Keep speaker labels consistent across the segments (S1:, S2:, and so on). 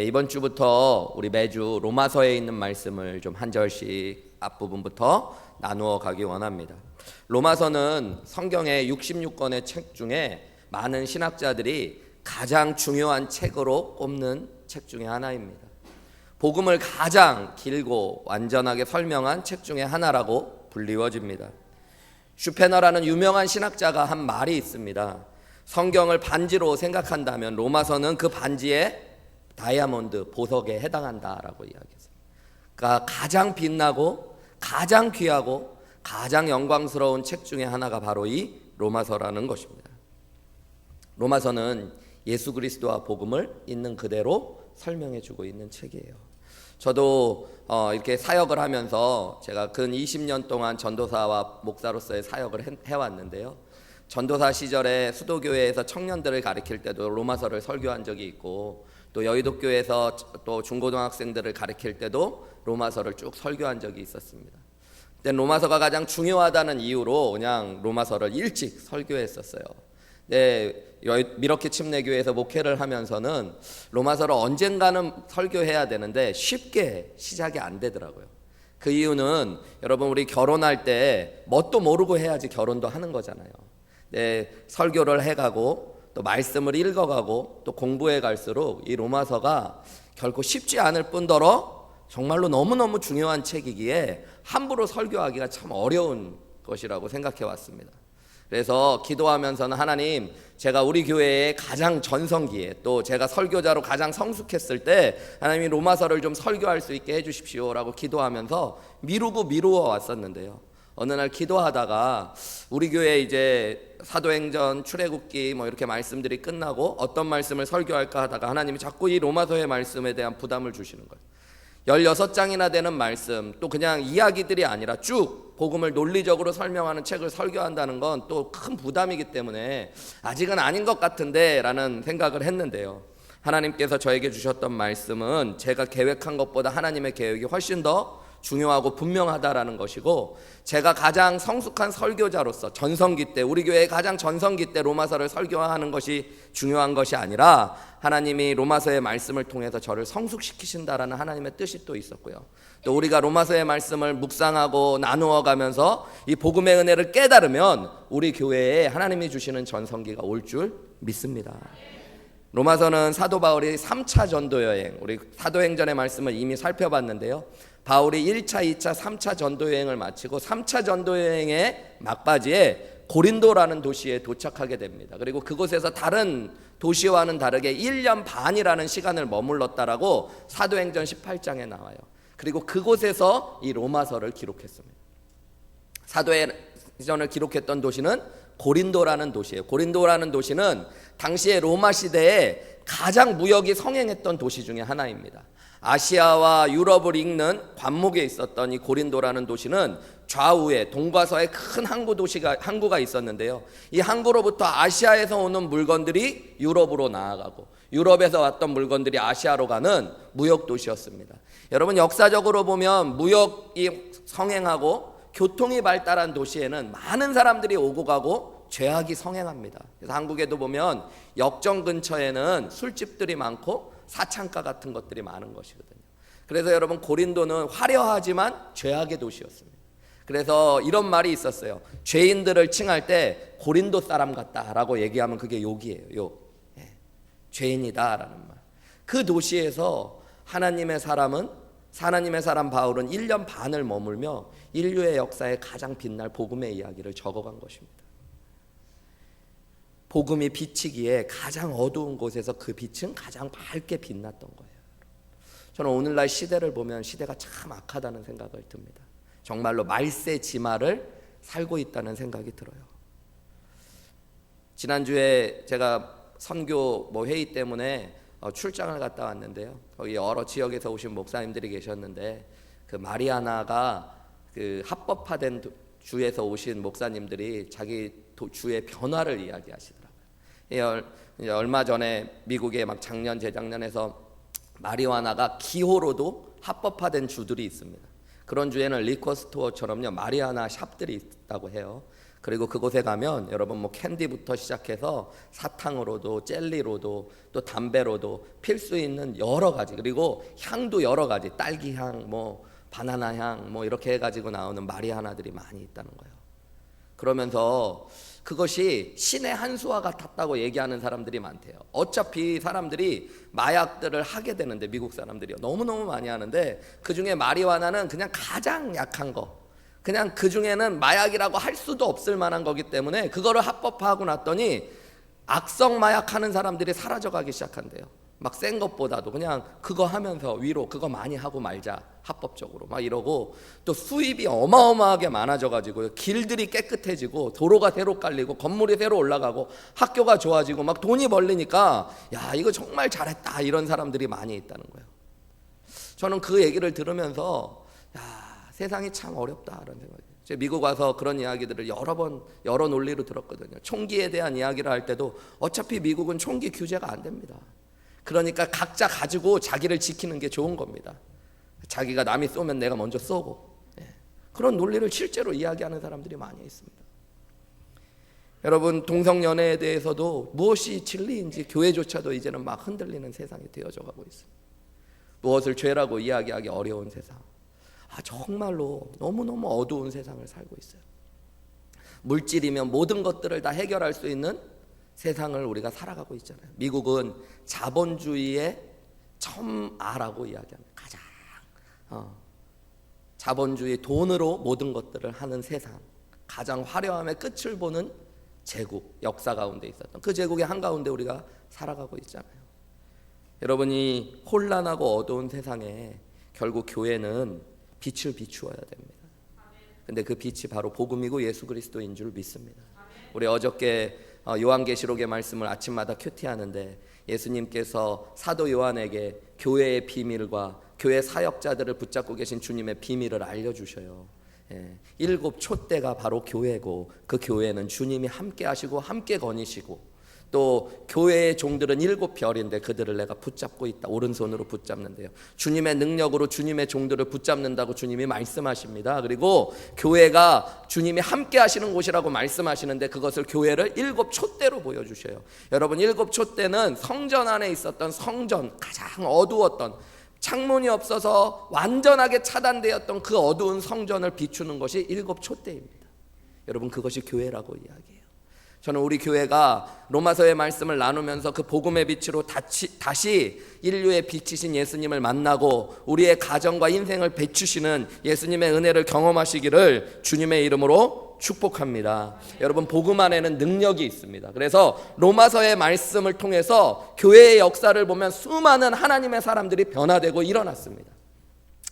S1: 이번 주부터 우리 매주 로마서에 있는 말씀을 좀 한 절씩 앞부분부터 나누어 가기 원합니다. 로마서는 성경의 66권의 책 중에 많은 신학자들이 가장 중요한 책으로 꼽는 책 중에 하나입니다. 복음을 가장 길고 완전하게 설명한 책 중에 하나라고 불리워집니다. 슈페너라는 유명한 신학자가 한 말이 있습니다. 성경을 반지로 생각한다면 로마서는 그 반지에 다이아몬드, 보석에 해당한다라고 이야기했어요. 그러니까 가장 빛나고 가장 귀하고 가장 영광스러운 책 중에 하나가 바로 이 로마서라는 것입니다. 로마서는 예수 그리스도와 복음을 있는 그대로 설명해주고 있는 책이에요. 저도 이렇게 사역을 하면서 제가 근 20년 동안 전도사와 목사로서의 사역을 해왔는데요. 전도사 시절에 수도교회에서 청년들을 가르칠 때도 로마서를 설교한 적이 있고, 또 여의도교회에서 또 중고등학생들을 가르칠 때도 로마서를 쭉 설교한 적이 있었습니다. 그때 로마서가 가장 중요하다는 이유로 그냥 로마서를 일찍 설교했었어요. 미러키 침례교회에서 목회를 하면서는 로마서를 언젠가는 설교해야 되는데 쉽게 시작이 안 되더라고요. 그 이유는 여러분, 우리 결혼할 때 뭣도 모르고 해야지 결혼도 하는 거잖아요. 설교를 해가고 또 말씀을 읽어가고 또 공부해 갈수록 이 로마서가 결코 쉽지 않을 뿐더러 정말로 너무너무 중요한 책이기에 함부로 설교하기가 참 어려운 것이라고 생각해 왔습니다. 그래서 기도하면서는 하나님, 제가 우리 교회의 가장 전성기에 또 제가 설교자로 가장 성숙했을 때 하나님이 로마서를 좀 설교할 수 있게 해주십시오라고 기도하면서 미루어 왔었는데요. 어느 날 기도하다가 우리 교회 이제 사도행전, 출애굽기 이렇게 말씀들이 끝나고 어떤 말씀을 설교할까 하다가 하나님이 자꾸 이 로마서의 말씀에 대한 부담을 주시는 거예요. 16장이나 되는 말씀, 또 그냥 이야기들이 아니라 쭉 복음을 논리적으로 설명하는 책을 설교한다는 건 또 큰 부담이기 때문에 아직은 아닌 것 같은데 라는 생각을 했는데요. 하나님께서 저에게 주셨던 말씀은 제가 계획한 것보다 하나님의 계획이 훨씬 더 중요하고 분명하다라는 것이고, 제가 가장 성숙한 설교자로서 전성기 때, 우리 교회의 가장 전성기 때 로마서를 설교하는 것이 중요한 것이 아니라 하나님이 로마서의 말씀을 통해서 저를 성숙시키신다라는 하나님의 뜻이 또 있었고요. 또 우리가 로마서의 말씀을 묵상하고 나누어 가면서 이 복음의 은혜를 깨달으면 우리 교회에 하나님이 주시는 전성기가 올 줄 믿습니다. 로마서는 사도 바울이 3차 전도 여행, 우리 사도행전의 말씀을 이미 살펴봤는데요. 바울이 1차, 2차, 3차 전도 여행을 마치고 3차 전도 여행의 막바지에 고린도라는 도시에 도착하게 됩니다. 그리고 그곳에서 다른 도시와는 다르게 1년 반이라는 시간을 머물렀다라고 사도행전 18장에 나와요. 그리고 그곳에서 이 로마서를 기록했습니다. 사도행전을 기록했던 도시는 고린도라는 도시예요. 고린도라는 도시는 당시에 로마 시대에 가장 무역이 성행했던 도시 중에 하나입니다. 아시아와 유럽을 잇는 관목에 있었던 이 고린도라는 도시는 좌우에 동과 서에 큰 항구가 있었는데요. 이 항구로부터 아시아에서 오는 물건들이 유럽으로 나아가고 유럽에서 왔던 물건들이 아시아로 가는 무역 도시였습니다. 여러분, 역사적으로 보면 무역이 성행하고 교통이 발달한 도시에는 많은 사람들이 오고 가고 죄악이 성행합니다. 그래서 한국에도 보면 역정 근처에는 술집들이 많고 사창가 같은 것들이 많은 것이거든요. 그래서 여러분, 고린도는 화려하지만 죄악의 도시였습니다. 그래서 이런 말이 있었어요. 죄인들을 칭할 때 고린도 사람 같다라고 얘기하면 그게 욕이에요. 죄인이다라는 말. 그 도시에서 하나님의 사람 바울은 1년 반을 머물며 인류의 역사에 가장 빛날 복음의 이야기를 적어간 것입니다. 복음이 비치기에 가장 어두운 곳에서 그 빛은 가장 밝게 빛났던 거예요. 저는 오늘날 시대를 보면 시대가 참 악하다는 생각을 듭니다. 정말로 말세지마를 살고 있다는 생각이 들어요. 지난주에 제가 선교 회의 때문에 출장을 갔다 왔는데요. 거기 여러 지역에서 오신 목사님들이 계셨는데 그 마리아나가 그 합법화된 주에서 오신 목사님들이 자기 주의 변화를 이야기하시더라고요. 얼마 전에 미국에 작년 재작년에서 마리화나가 기호로도 합법화된 주들이 있습니다. 그런 주에는 리커스토어처럼요 마리아나 샵들이 있다고 해요. 그리고 그곳에 가면 여러분 뭐 캔디부터 시작해서 사탕으로도 젤리로도 또 담배로도 필 수 있는 여러 가지, 그리고 향도 여러 가지, 딸기 향, 뭐 바나나 향, 뭐 이렇게 해가지고 나오는 마리아나들이 많이 있다는 거예요. 그러면서 그것이 신의 한 수와 같았다고 얘기하는 사람들이 많대요. 어차피 사람들이 마약들을 하게 되는데, 미국 사람들이요, 너무너무 많이 하는데 그 중에 마리화나는 그냥 가장 약한 거, 그냥 그 중에는 마약이라고 할 수도 없을 만한 거기 때문에 그거를 합법화하고 났더니 악성 마약하는 사람들이 사라져가기 시작한대요. 막 센 것보다도 그냥 그거 하면서 위로 그거 많이 하고 말자, 합법적으로 막 이러고, 또 수입이 어마어마하게 많아져가지고 길들이 깨끗해지고 도로가 새로 깔리고 건물이 새로 올라가고 학교가 좋아지고 막 돈이 벌리니까 야, 이거 정말 잘했다, 이런 사람들이 많이 있다는 거예요. 저는 그 얘기를 들으면서 야, 세상이 참 어렵다라는 생각이. 제가 미국 와서 그런 이야기들을 여러 논리로 들었거든요. 총기에 대한 이야기를 할 때도 어차피 미국은 총기 규제가 안 됩니다. 그러니까 각자 가지고 자기를 지키는 게 좋은 겁니다. 자기가 남이 쏘면 내가 먼저 쏘고, 그런 논리를 실제로 이야기하는 사람들이 많이 있습니다. 여러분, 동성연애에 대해서도 무엇이 진리인지 교회조차도 이제는 막 흔들리는 세상이 되어져 가고 있습니다. 무엇을 죄라고 이야기하기 어려운 세상, 정말로 너무너무 어두운 세상을 살고 있어요. 물질이면 모든 것들을 다 해결할 수 있는 세상을 우리가 살아가고 있잖아요. 미국은 자본주의의 첨아라고 이야기합니다. 가장 자본주의, 돈으로 모든 것들을 하는 세상, 가장 화려함의 끝을 보는 제국, 역사 가운데 있었던 그 제국의 한가운데 우리가 살아가고 있잖아요. 여러분이 혼란하고 어두운 세상에 결국 교회는 빛을 비추어야 됩니다. 근데 그 빛이 바로 복음이고 예수 그리스도인 줄 믿습니다. 우리 어저께 요한계시록의 말씀을 아침마다 큐티하는데 예수님께서 사도 요한에게 교회의 비밀과 교회 사역자들을 붙잡고 계신 주님의 비밀을 알려주셔요. 7 촛대가 바로 교회고, 그 교회는 주님이 함께 하시고 함께 거니시고, 또 교회의 종들은 7 별인데 그들을 내가 붙잡고 있다, 오른손으로 붙잡는데요. 주님의 능력으로 주님의 종들을 붙잡는다고 주님이 말씀하십니다. 그리고 교회가 주님이 함께 하시는 곳이라고 말씀하시는데 그것을, 교회를 7 촛대로 보여주셔요. 여러분, 7 촛대는 성전 안에 있었던, 성전 가장 어두웠던, 창문이 없어서 완전하게 차단되었던 그 어두운 성전을 비추는 것이 7 촛대입니다. 여러분, 그것이 교회라고 이야기해요. 저는 우리 교회가 로마서의 말씀을 나누면서 그 복음의 빛으로 다시 인류의 빛이신 예수님을 만나고 우리의 가정과 인생을 비추시는 예수님의 은혜를 경험하시기를 주님의 이름으로 축복합니다. 여러분, 복음 안에는 능력이 있습니다. 그래서 로마서의 말씀을 통해서 교회의 역사를 보면 수많은 하나님의 사람들이 변화되고 일어났습니다.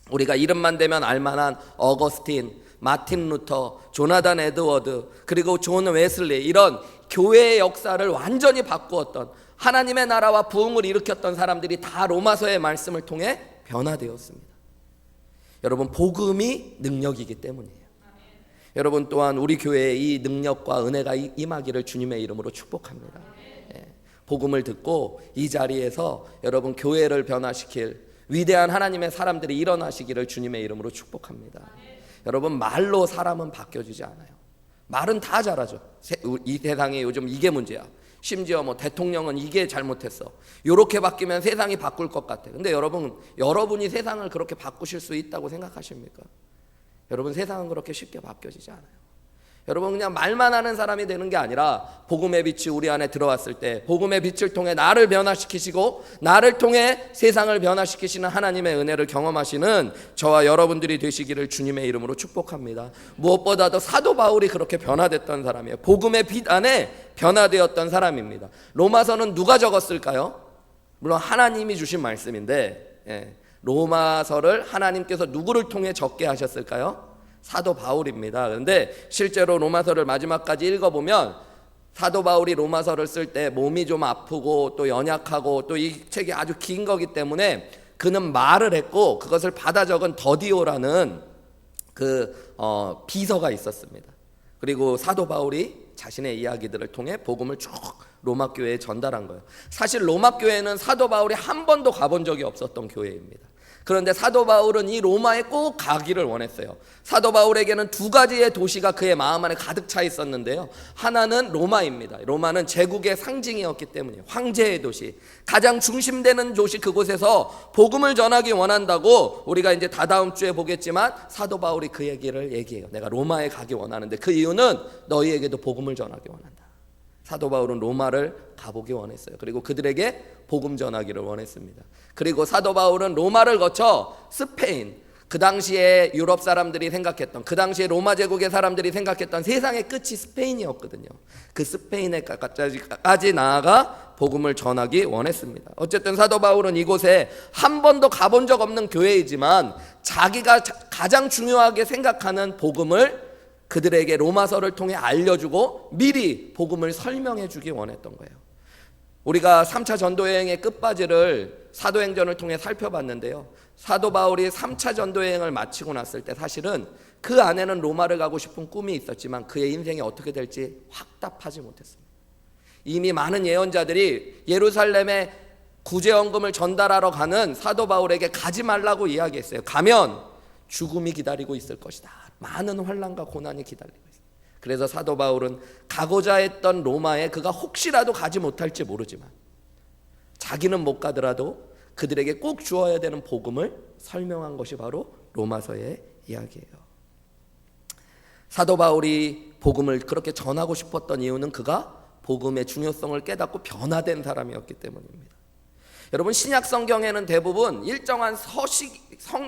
S1: 우리가 이름만 대면 알만한 어거스틴, 마틴 루터, 조나단 에드워드, 그리고 존 웨슬리, 이런 교회의 역사를 완전히 바꾸었던, 하나님의 나라와 부흥을 일으켰던 사람들이 다 로마서의 말씀을 통해 변화되었습니다. 여러분, 복음이 능력이기 때문이에요. 여러분, 또한 우리 교회에 이 능력과 은혜가 임하기를 주님의 이름으로 축복합니다. 복음을 듣고 이 자리에서 여러분 교회를 변화시킬 위대한 하나님의 사람들이 일어나시기를 주님의 이름으로 축복합니다. 여러분, 말로 사람은 바뀌어지지 않아요. 말은 다 잘하죠. 이 세상에 요즘 이게 문제야. 심지어 뭐 대통령은 이게 잘못했어, 요렇게 바뀌면 세상이 바꿀 것 같아. 근데 여러분이 세상을 그렇게 바꾸실 수 있다고 생각하십니까? 여러분, 세상은 그렇게 쉽게 바뀌어지지 않아요. 여러분, 그냥 말만 하는 사람이 되는 게 아니라 복음의 빛이 우리 안에 들어왔을 때 복음의 빛을 통해 나를 변화시키시고 나를 통해 세상을 변화시키시는 하나님의 은혜를 경험하시는 저와 여러분들이 되시기를 주님의 이름으로 축복합니다. 무엇보다도 사도 바울이 그렇게 변화됐던 사람이에요. 복음의 빛 안에 변화되었던 사람입니다. 로마서는 누가 적었을까요? 물론 하나님이 주신 말씀인데, 로마서를 하나님께서 누구를 통해 적게 하셨을까요? 사도 바울입니다. 그런데 실제로 로마서를 마지막까지 읽어보면 사도 바울이 로마서를 쓸 때 몸이 좀 아프고 또 연약하고 또 이 책이 아주 긴 거기 때문에 그는 말을 했고, 그것을 받아 적은 더디오라는 비서가 있었습니다. 그리고 사도 바울이 자신의 이야기들을 통해 복음을 쭉 로마 교회에 전달한 거예요. 사실 로마 교회는 사도 바울이 한 번도 가본 적이 없었던 교회입니다. 그런데 사도 바울은 이 로마에 꼭 가기를 원했어요. 사도 바울에게는 두 가지의 도시가 그의 마음 안에 가득 차 있었는데요. 하나는 로마입니다. 로마는 제국의 상징이었기 때문이에요. 황제의 도시, 가장 중심되는 도시, 그곳에서 복음을 전하기 원한다고 우리가 이제 다다음 주에 보겠지만 사도 바울이 그 얘기를 얘기해요. 내가 로마에 가기 원하는데 그 이유는 너희에게도 복음을 전하기 원한다. 사도 바울은 로마를 가보기 원했어요. 그리고 그들에게 복음 전하기를 원했습니다. 그리고 사도 바울은 로마를 거쳐 스페인, 그 당시에 유럽 사람들이 생각했던, 그 당시에 로마 제국의 사람들이 생각했던 세상의 끝이 스페인이었거든요. 그 스페인에까지 나아가 복음을 전하기 원했습니다. 어쨌든 사도 바울은 이곳에 한 번도 가본 적 없는 교회이지만 자기가 가장 중요하게 생각하는 복음을 그들에게 로마서를 통해 알려주고 미리 복음을 설명해 주기 원했던 거예요. 우리가 3차 전도여행의 끝바지를 사도행전을 통해 살펴봤는데요. 사도 바울이 3차 전도여행을 마치고 났을 때 사실은 그 안에는 로마를 가고 싶은 꿈이 있었지만 그의 인생이 어떻게 될지 확답하지 못했습니다. 이미 많은 예언자들이 예루살렘에 구제헌금을 전달하러 가는 사도 바울에게 가지 말라고 이야기했어요. 가면 죽음이 기다리고 있을 것이다. 많은 환난과 고난이 기다리고 있어요. 그래서 사도 바울은 가고자 했던 로마에 그가 혹시라도 가지 못할지 모르지만 자기는 못 가더라도 그들에게 꼭 주어야 되는 복음을 설명한 것이 바로 로마서의 이야기예요. 사도 바울이 복음을 그렇게 전하고 싶었던 이유는 그가 복음의 중요성을 깨닫고 변화된 사람이었기 때문입니다. 여러분, 신약 성경에는 대부분 일정한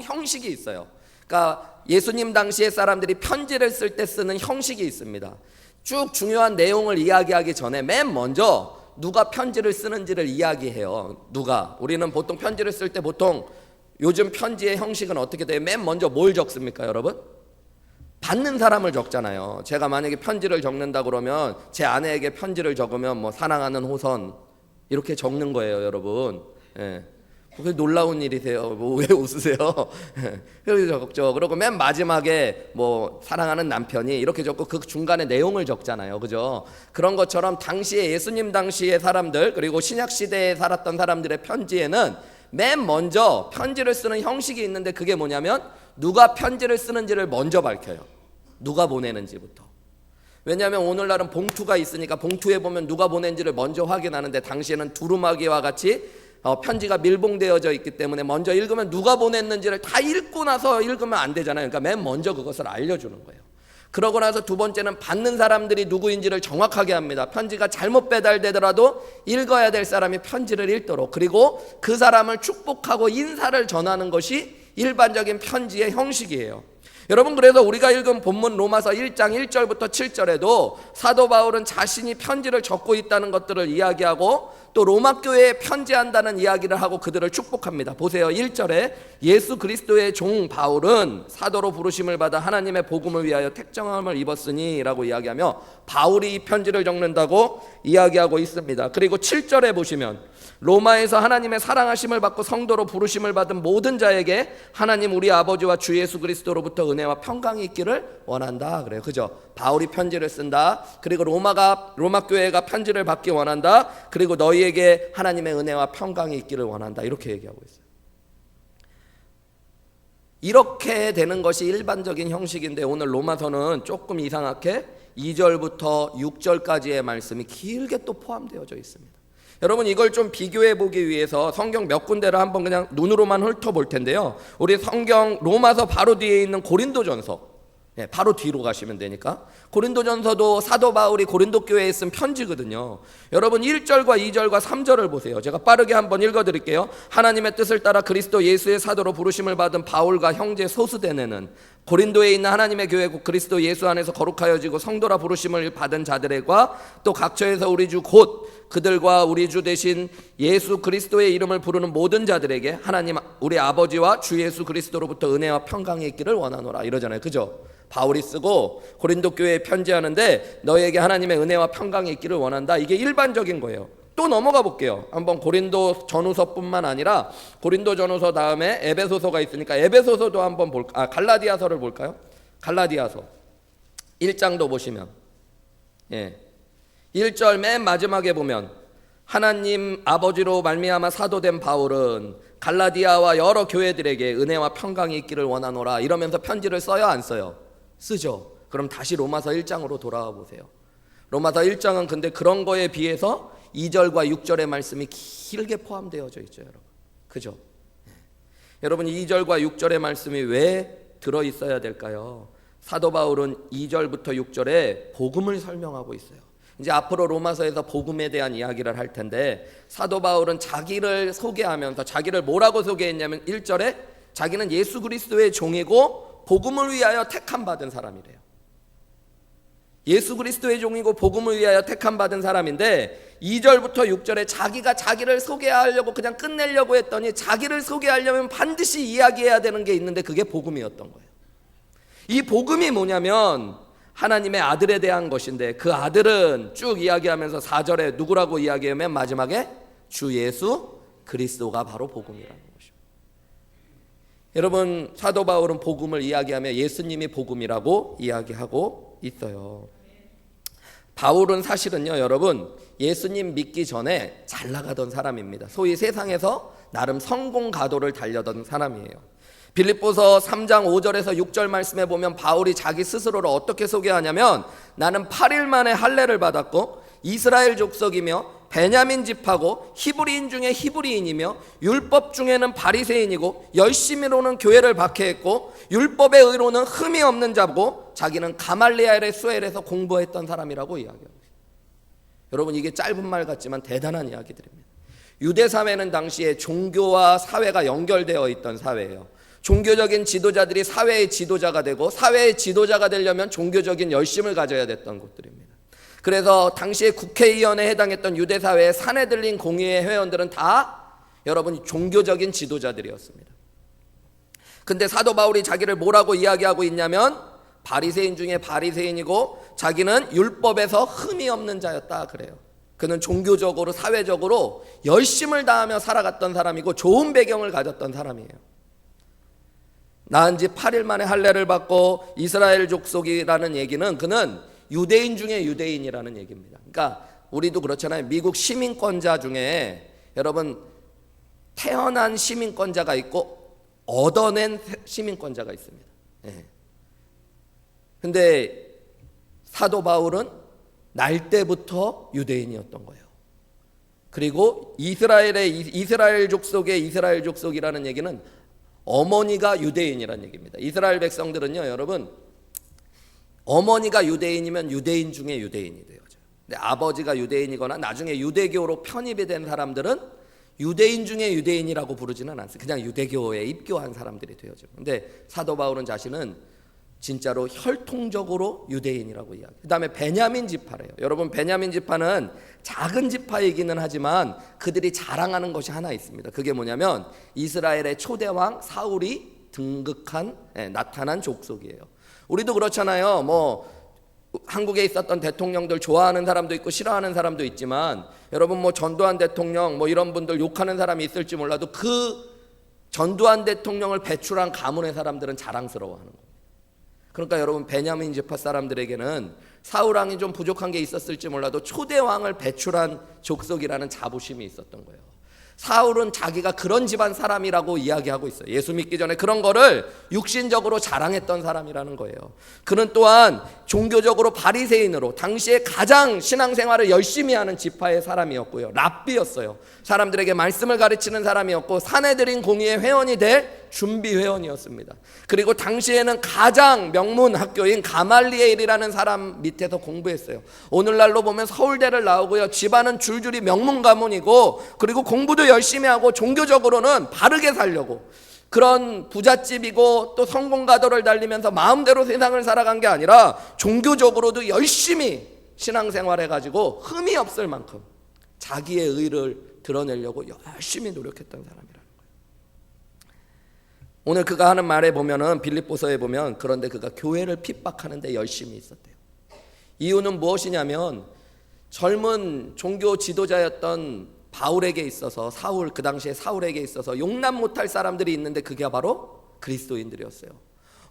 S1: 형식이 있어요. 그러니까 예수님 당시의 사람들이 편지를 쓸 때 쓰는 형식이 있습니다. 쭉 중요한 내용을 이야기하기 전에 맨 먼저 누가 편지를 쓰는지를 이야기해요. 우리는 보통 편지를 쓸 때 보통 요즘 편지의 형식은 어떻게 돼요? 맨 먼저 뭘 적습니까, 여러분? 받는 사람을 적잖아요. 제가 만약에 편지를 적는다 그러면 제 아내에게 편지를 적으면 뭐 사랑하는 호선 이렇게 적는 거예요, 여러분. 예. 그게 놀라운 일이세요. 왜 웃으세요? 그렇게 적죠. 그리고 맨 마지막에 뭐 사랑하는 남편이 이렇게 적고 그 중간에 내용을 적잖아요. 그죠? 그런 것처럼 당시에 예수님 당시의 사람들 그리고 신약 시대에 살았던 사람들의 편지에는 맨 먼저 편지를 쓰는 형식이 있는데 그게 뭐냐면 누가 편지를 쓰는지를 먼저 밝혀요. 누가 보내는지부터. 왜냐하면 오늘날은 봉투가 있으니까 봉투에 보면 누가 보낸지를 먼저 확인하는데 당시에는 두루마기와 같이 편지가 밀봉되어져 있기 때문에 먼저 읽으면 누가 보냈는지를 다 읽고 나서 읽으면 안 되잖아요. 그러니까 맨 먼저 그것을 알려주는 거예요. 그러고 나서 두 번째는 받는 사람들이 누구인지를 정확하게 합니다. 편지가 잘못 배달되더라도 읽어야 될 사람이 편지를 읽도록, 그리고 그 사람을 축복하고 인사를 전하는 것이 일반적인 편지의 형식이에요. 여러분, 그래서 우리가 읽은 본문 로마서 1장 1절부터 7절에도 사도 바울은 자신이 편지를 적고 있다는 것들을 이야기하고 또 로마 교회에 편지한다는 이야기를 하고 그들을 축복합니다. 보세요. 1절에 예수 그리스도의 종 바울은 사도로 부르심을 받아 하나님의 복음을 위하여 택정함을 입었으니 라고 이야기하며 바울이 이 편지를 적는다고 이야기하고 있습니다. 그리고 7절에 보시면 로마에서 하나님의 사랑하심을 받고 성도로 부르심을 받은 모든 자에게 하나님 우리 아버지와 주 예수 그리스도로부터 은혜와 평강이 있기를 원한다 그래요. 그죠? 바울이 편지를 쓴다. 그리고 로마 교회가 편지를 받기 원한다. 그리고 너희에게 하나님의 은혜와 평강이 있기를 원한다. 이렇게 얘기하고 있어요. 이렇게 되는 것이 일반적인 형식인데 오늘 로마서는 조금 이상하게 2절부터 6절까지의 말씀이 길게 또 포함되어져 있습니다. 여러분, 이걸 좀 비교해 보기 위해서 성경 몇 군데를 한번 그냥 눈으로만 훑어볼 텐데요. 우리 성경 로마서 바로 뒤에 있는 고린도전서, 바로 뒤로 가시면 되니까 고린도전서도 사도 바울이 고린도 교회에 쓴 편지거든요. 여러분 1절과 2절과 3절을 보세요. 제가 빠르게 한번 읽어드릴게요. 하나님의 뜻을 따라 그리스도 예수의 사도로 부르심을 받은 바울과 형제 소스데네는 고린도에 있는 하나님의 교회 그리스도 예수 안에서 거룩하여지고 성도라 부르심을 받은 자들과 또 각처에서 우리 주 곧 그들과 우리 주 대신 예수 그리스도의 이름을 부르는 모든 자들에게 하나님 우리 아버지와 주 예수 그리스도로부터 은혜와 평강이 있기를 원하노라 이러잖아요. 그죠? 바울이 쓰고 고린도 교회에 편지하는데 너에게 하나님의 은혜와 평강이 있기를 원한다. 이게 일반적인 거예요. 또 넘어가 볼게요. 한번 고린도 전후서뿐만 아니라 고린도 전후서 다음에 에베소서가 있으니까 에베소서도 한번 갈라디아서를 볼까요? 갈라디아서 1장도 보시면 1절 맨 마지막에 보면 하나님 아버지로 말미암아 사도된 바울은 갈라디아와 여러 교회들에게 은혜와 평강이 있기를 원하노라 이러면서 편지를 써요, 안 써요? 쓰죠. 그럼 다시 로마서 1장으로 돌아와 보세요. 로마서 1장은 근데 그런 거에 비해서 2절과 6절의 말씀이 길게 포함되어져 있죠, 여러분. 그죠? 여러분, 2절과 6절의 말씀이 왜 들어있어야 될까요? 사도 바울은 2절부터 6절에 복음을 설명하고 있어요. 이제 앞으로 로마서에서 복음에 대한 이야기를 할 텐데, 사도 바울은 자기를 소개하면서 자기를 뭐라고 소개했냐면 1절에 자기는 예수 그리스도의 종이고 복음을 위하여 택함 받은 사람이래요. 예수 그리스도의 종이고 복음을 위하여 택함 받은 사람인데, 2절부터 6절에 자기가 자기를 소개하려고 그냥 끝내려고 했더니 자기를 소개하려면 반드시 이야기해야 되는 게 있는데 그게 복음이었던 거예요. 이 복음이 뭐냐면 하나님의 아들에 대한 것인데, 그 아들은 쭉 이야기하면서 4절에 누구라고 이야기하면 마지막에 주 예수 그리스도가 바로 복음이라는 것입니다. 여러분, 사도 바울은 복음을 이야기하며 예수님이 복음이라고 이야기하고 있어요. 바울은 사실은요, 여러분, 예수님 믿기 전에 잘 나가던 사람입니다. 소위 세상에서 나름 성공 가도를 달려던 사람이에요. 빌립보서 3장 5절에서 6절 말씀에 보면 바울이 자기 스스로를 어떻게 소개하냐면, 나는 8일 만에 할례를 받았고 이스라엘 족속이며 베냐민 집하고 히브리인 중에 히브리인이며 율법 중에는 바리새인이고 열심히로는 교회를 박해했고 율법의 의로는 흠이 없는 자고, 자기는 가말리엘의 수엘에서 공부했던 사람이라고 이야기하고 있어요. 여러분, 이게 짧은 말 같지만 대단한 이야기들입니다. 유대 사회는 당시에 종교와 사회가 연결되어 있던 사회예요. 종교적인 지도자들이 사회의 지도자가 되고, 사회의 지도자가 되려면 종교적인 열심을 가져야 됐던 곳들입니다. 그래서 당시에 국회의원에 해당했던 유대 사회의 사내들린 공의회 회원들은 다 여러분 종교적인 지도자들이었습니다. 근데 사도 바울이 자기를 뭐라고 이야기하고 있냐면 바리새인 중에 바리새인이고 자기는 율법에서 흠이 없는 자였다 그래요. 그는 종교적으로 사회적으로 열심을 다하며 살아갔던 사람이고 좋은 배경을 가졌던 사람이에요. 낳은 지 8일 만에 할례를 받고 이스라엘 족속이라는 얘기는 그는 유대인 중에 유대인이라는 얘기입니다. 그러니까 우리도 그렇잖아요. 미국 시민권자 중에 여러분 태어난 시민권자가 있고 얻어낸 시민권자가 있습니다. 근데 사도 바울은 날 때부터 유대인이었던 거예요. 그리고 이스라엘 족속의 이스라엘 족속이라는 얘기는 어머니가 유대인이라는 얘기입니다. 이스라엘 백성들은요, 여러분, 어머니가 유대인이면 유대인 중에 유대인이 되어져요. 근데 아버지가 유대인이거나 나중에 유대교로 편입이 된 사람들은 유대인 중에 유대인이라고 부르지는 않습니다. 그냥 유대교에 입교한 사람들이 되어져요. 근데 사도 바울은 자신은 진짜로 혈통적으로 유대인이라고 이야기해요. 그 다음에 베냐민 지파래요. 여러분, 베냐민 지파는 작은 지파이기는 하지만 그들이 자랑하는 것이 하나 있습니다. 그게 뭐냐면 이스라엘의 초대왕 사울이 등극한 나타난 족속이에요. 우리도 그렇잖아요. 한국에 있었던 대통령들 좋아하는 사람도 있고 싫어하는 사람도 있지만, 여러분 전두환 대통령 이런 분들 욕하는 사람이 있을지 몰라도 그 전두환 대통령을 배출한 가문의 사람들은 자랑스러워하는 겁니다. 그러니까 여러분, 베냐민 지파 사람들에게는 사울 왕이 좀 부족한 게 있었을지 몰라도 초대 왕을 배출한 족속이라는 자부심이 있었던 거예요. 사울은 자기가 그런 집안 사람이라고 이야기하고 있어요. 예수 믿기 전에 그런 거를 육신적으로 자랑했던 사람이라는 거예요. 그는 또한 종교적으로 바리새인으로 당시에 가장 신앙생활을 열심히 하는 지파의 사람이었고요. 랍비였어요. 사람들에게 말씀을 가르치는 사람이었고 사내들인 공의회 회원이 될 준비 회원이었습니다. 그리고 당시에는 가장 명문 학교인 가말리엘이라는 사람 밑에서 공부했어요. 오늘날로 보면 서울대를 나오고요. 집안은 줄줄이 명문 가문이고, 그리고 공부도 열심히 하고 종교적으로는 바르게 살려고, 그런 부잣집이고 또 성공가도를 달리면서 마음대로 세상을 살아간 게 아니라 종교적으로도 열심히 신앙생활해가지고 흠이 없을 만큼 자기의 의를 드러내려고 열심히 노력했던 사람이라는 거예요. 오늘 그가 하는 말에 보면은, 빌립보서에 보면, 그런데 그가 교회를 핍박하는 데 열심히 있었대요. 이유는 무엇이냐면 젊은 종교 지도자였던 바울에게 있어서, 그 당시에 사울에게 있어서 용납 못할 사람들이 있는데 그게 바로 그리스도인들이었어요.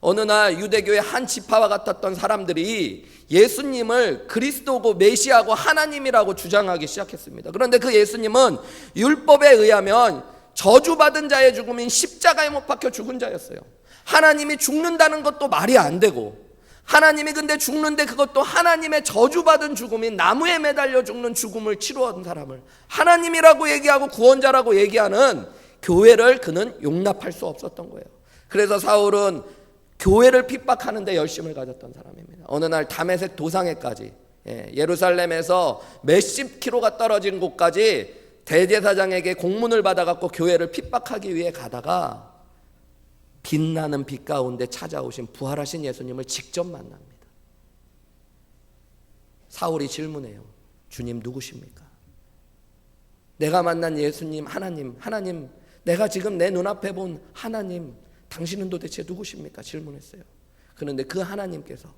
S1: 어느 날 유대교의 한 지파와 같았던 사람들이 예수님을 그리스도고 메시아고 하나님이라고 주장하기 시작했습니다. 그런데 그 예수님은 율법에 의하면 저주받은 자의 죽음인 십자가에 못 박혀 죽은 자였어요. 하나님이 죽는다는 것도 말이 안 되고, 하나님이 근데 죽는데 그것도 하나님의 저주받은 죽음인 나무에 매달려 죽는 죽음을 치루한 사람을 하나님이라고 얘기하고 구원자라고 얘기하는 교회를 그는 용납할 수 없었던 거예요. 그래서 사울은 교회를 핍박하는 데 열심을 가졌던 사람입니다. 어느 날 다메섹 도상에까지, 예루살렘에서 몇십 킬로가 떨어진 곳까지 대제사장에게 공문을 받아갖고 교회를 핍박하기 위해 가다가 빛나는 빛 가운데 찾아오신 부활하신 예수님을 직접 만납니다. 사울이 질문해요. 주님 누구십니까? 내가 만난 예수님, 하나님, 내가 지금 내 눈앞에 본 하나님, 당신은 도대체 누구십니까? 질문했어요. 그런데 그 하나님께서,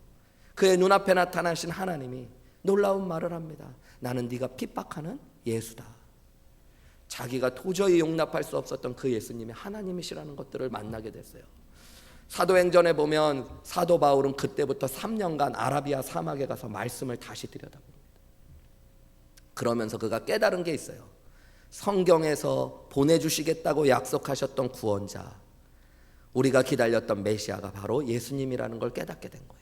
S1: 그의 눈앞에 나타나신 하나님이 놀라운 말을 합니다. 나는 네가 핍박하는 예수다. 자기가 도저히 용납할 수 없었던 그 예수님이 하나님이시라는 것들을 만나게 됐어요. 사도행전에 보면 사도 바울은 그때부터 3년간 아라비아 사막에 가서 말씀을 다시 들여다봅니다. 그러면서 그가 깨달은 게 있어요. 성경에서 보내주시겠다고 약속하셨던 구원자, 우리가 기다렸던 메시아가 바로 예수님이라는 걸 깨닫게 된 거예요.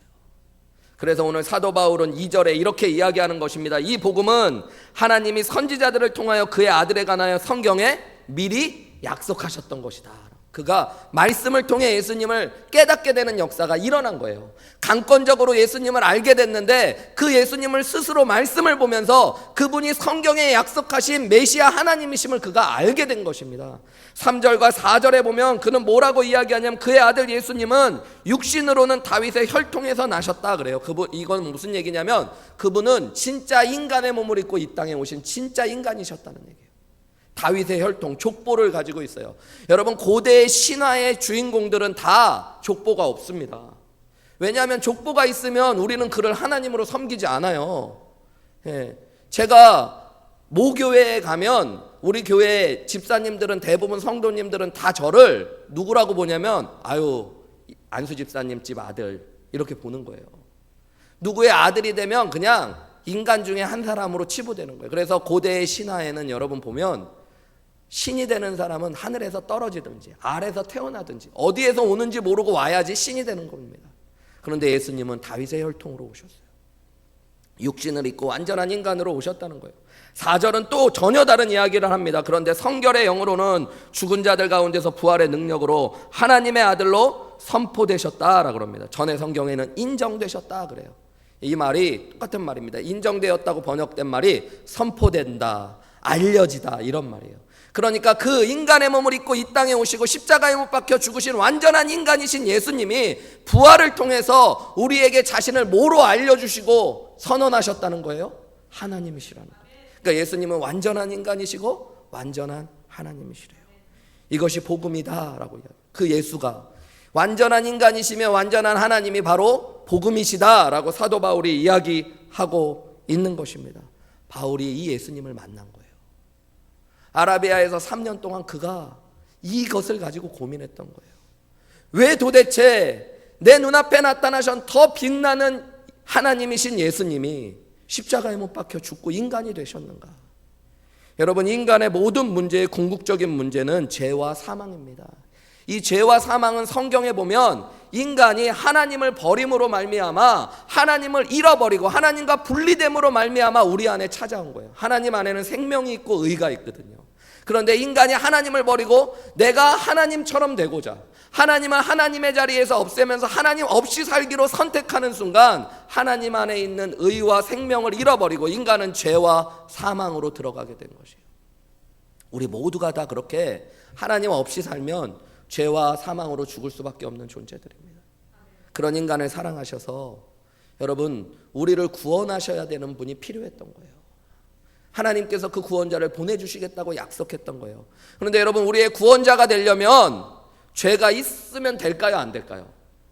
S1: 그래서 오늘 사도 바울은 2절에 이렇게 이야기하는 것입니다. 이 복음은 하나님이 선지자들을 통하여 그의 아들에 관하여 성경에 미리 약속하셨던 것이다. 그가 말씀을 통해 예수님을 깨닫게 되는 역사가 일어난 거예요. 강권적으로 예수님을 알게 됐는데 그 예수님을 스스로 말씀을 보면서 그분이 성경에 약속하신 메시아 하나님이심을 그가 알게 된 것입니다. 3절과 4절에 보면 그는 뭐라고 이야기하냐면 그의 아들 예수님은 육신으로는 다윗의 혈통에서 나셨다 그래요. 이건 무슨 얘기냐면 그분은 진짜 인간의 몸을 입고 이 땅에 오신 진짜 인간이셨다는 얘기예요. 다윗의 혈통, 족보를 가지고 있어요. 여러분, 고대의 신화의 주인공들은 다 족보가 없습니다. 왜냐하면 족보가 있으면 우리는 그를 하나님으로 섬기지 않아요. 제가 모교회에 가면 우리 교회 집사님들은, 대부분 성도님들은 다 저를 누구라고 보냐면 아유, 안수 집사님 집 아들 이렇게 보는 거예요. 누구의 아들이 되면 그냥 인간 중에 한 사람으로 치부되는 거예요. 그래서 고대의 신화에는 여러분 보면 신이 되는 사람은 하늘에서 떨어지든지 아래에서 태어나든지 어디에서 오는지 모르고 와야지 신이 되는 겁니다. 그런데 예수님은 다윗의 혈통으로 오셨어요. 육신을 입고 완전한 인간으로 오셨다는 거예요. 4절은 또 전혀 다른 이야기를 합니다. 그런데 성결의 영으로는 죽은 자들 가운데서 부활의 능력으로 하나님의 아들로 선포되셨다라고 합니다. 전에 성경에는 인정되셨다 그래요. 이 말이 똑같은 말입니다. 인정되었다고 번역된 말이 선포된다, 알려지다 이런 말이에요. 그러니까 그 인간의 몸을 입고 이 땅에 오시고 십자가에 못 박혀 죽으신 완전한 인간이신 예수님이 부활을 통해서 우리에게 자신을 뭐로 알려주시고 선언하셨다는 거예요? 하나님이시라는 거예요. 그러니까 예수님은 완전한 인간이시고 완전한 하나님이시래요. 이것이 복음이다라고 이야기해요. 그 예수가 완전한 인간이시며 완전한 하나님이 바로 복음이시다라고 사도 바울이 이야기하고 있는 것입니다. 바울이 이 예수님을 만난 거예요. 아라비아에서 3년 동안 그가 이것을 가지고 고민했던 거예요. 왜 도대체 내 눈앞에 나타나신 더 빛나는 하나님이신 예수님이 십자가에 못 박혀 죽고 인간이 되셨는가? 여러분, 인간의 모든 문제의 궁극적인 문제는 죄와 사망입니다. 이 죄와 사망은 성경에 보면 인간이 하나님을 버림으로 말미암아 하나님을 잃어버리고 하나님과 분리됨으로 말미암아 우리 안에 찾아온 거예요. 하나님 안에는 생명이 있고 의가 있거든요. 그런데 인간이 하나님을 버리고 내가 하나님처럼 되고자 하나님을 하나님의 자리에서 없애면서 하나님 없이 살기로 선택하는 순간 하나님 안에 있는 의와 생명을 잃어버리고 인간은 죄와 사망으로 들어가게 된 것이에요. 우리 모두가 다 그렇게 하나님 없이 살면 죄와 사망으로 죽을 수밖에 없는 존재들입니다. 그런 인간을 사랑하셔서 여러분, 우리를 구원하셔야 되는 분이 필요했던 거예요. 하나님께서 그 구원자를 보내주시겠다고 약속했던 거예요. 그런데 여러분, 우리의 구원자가 되려면 죄가 있으면 될까요? 안 될까요?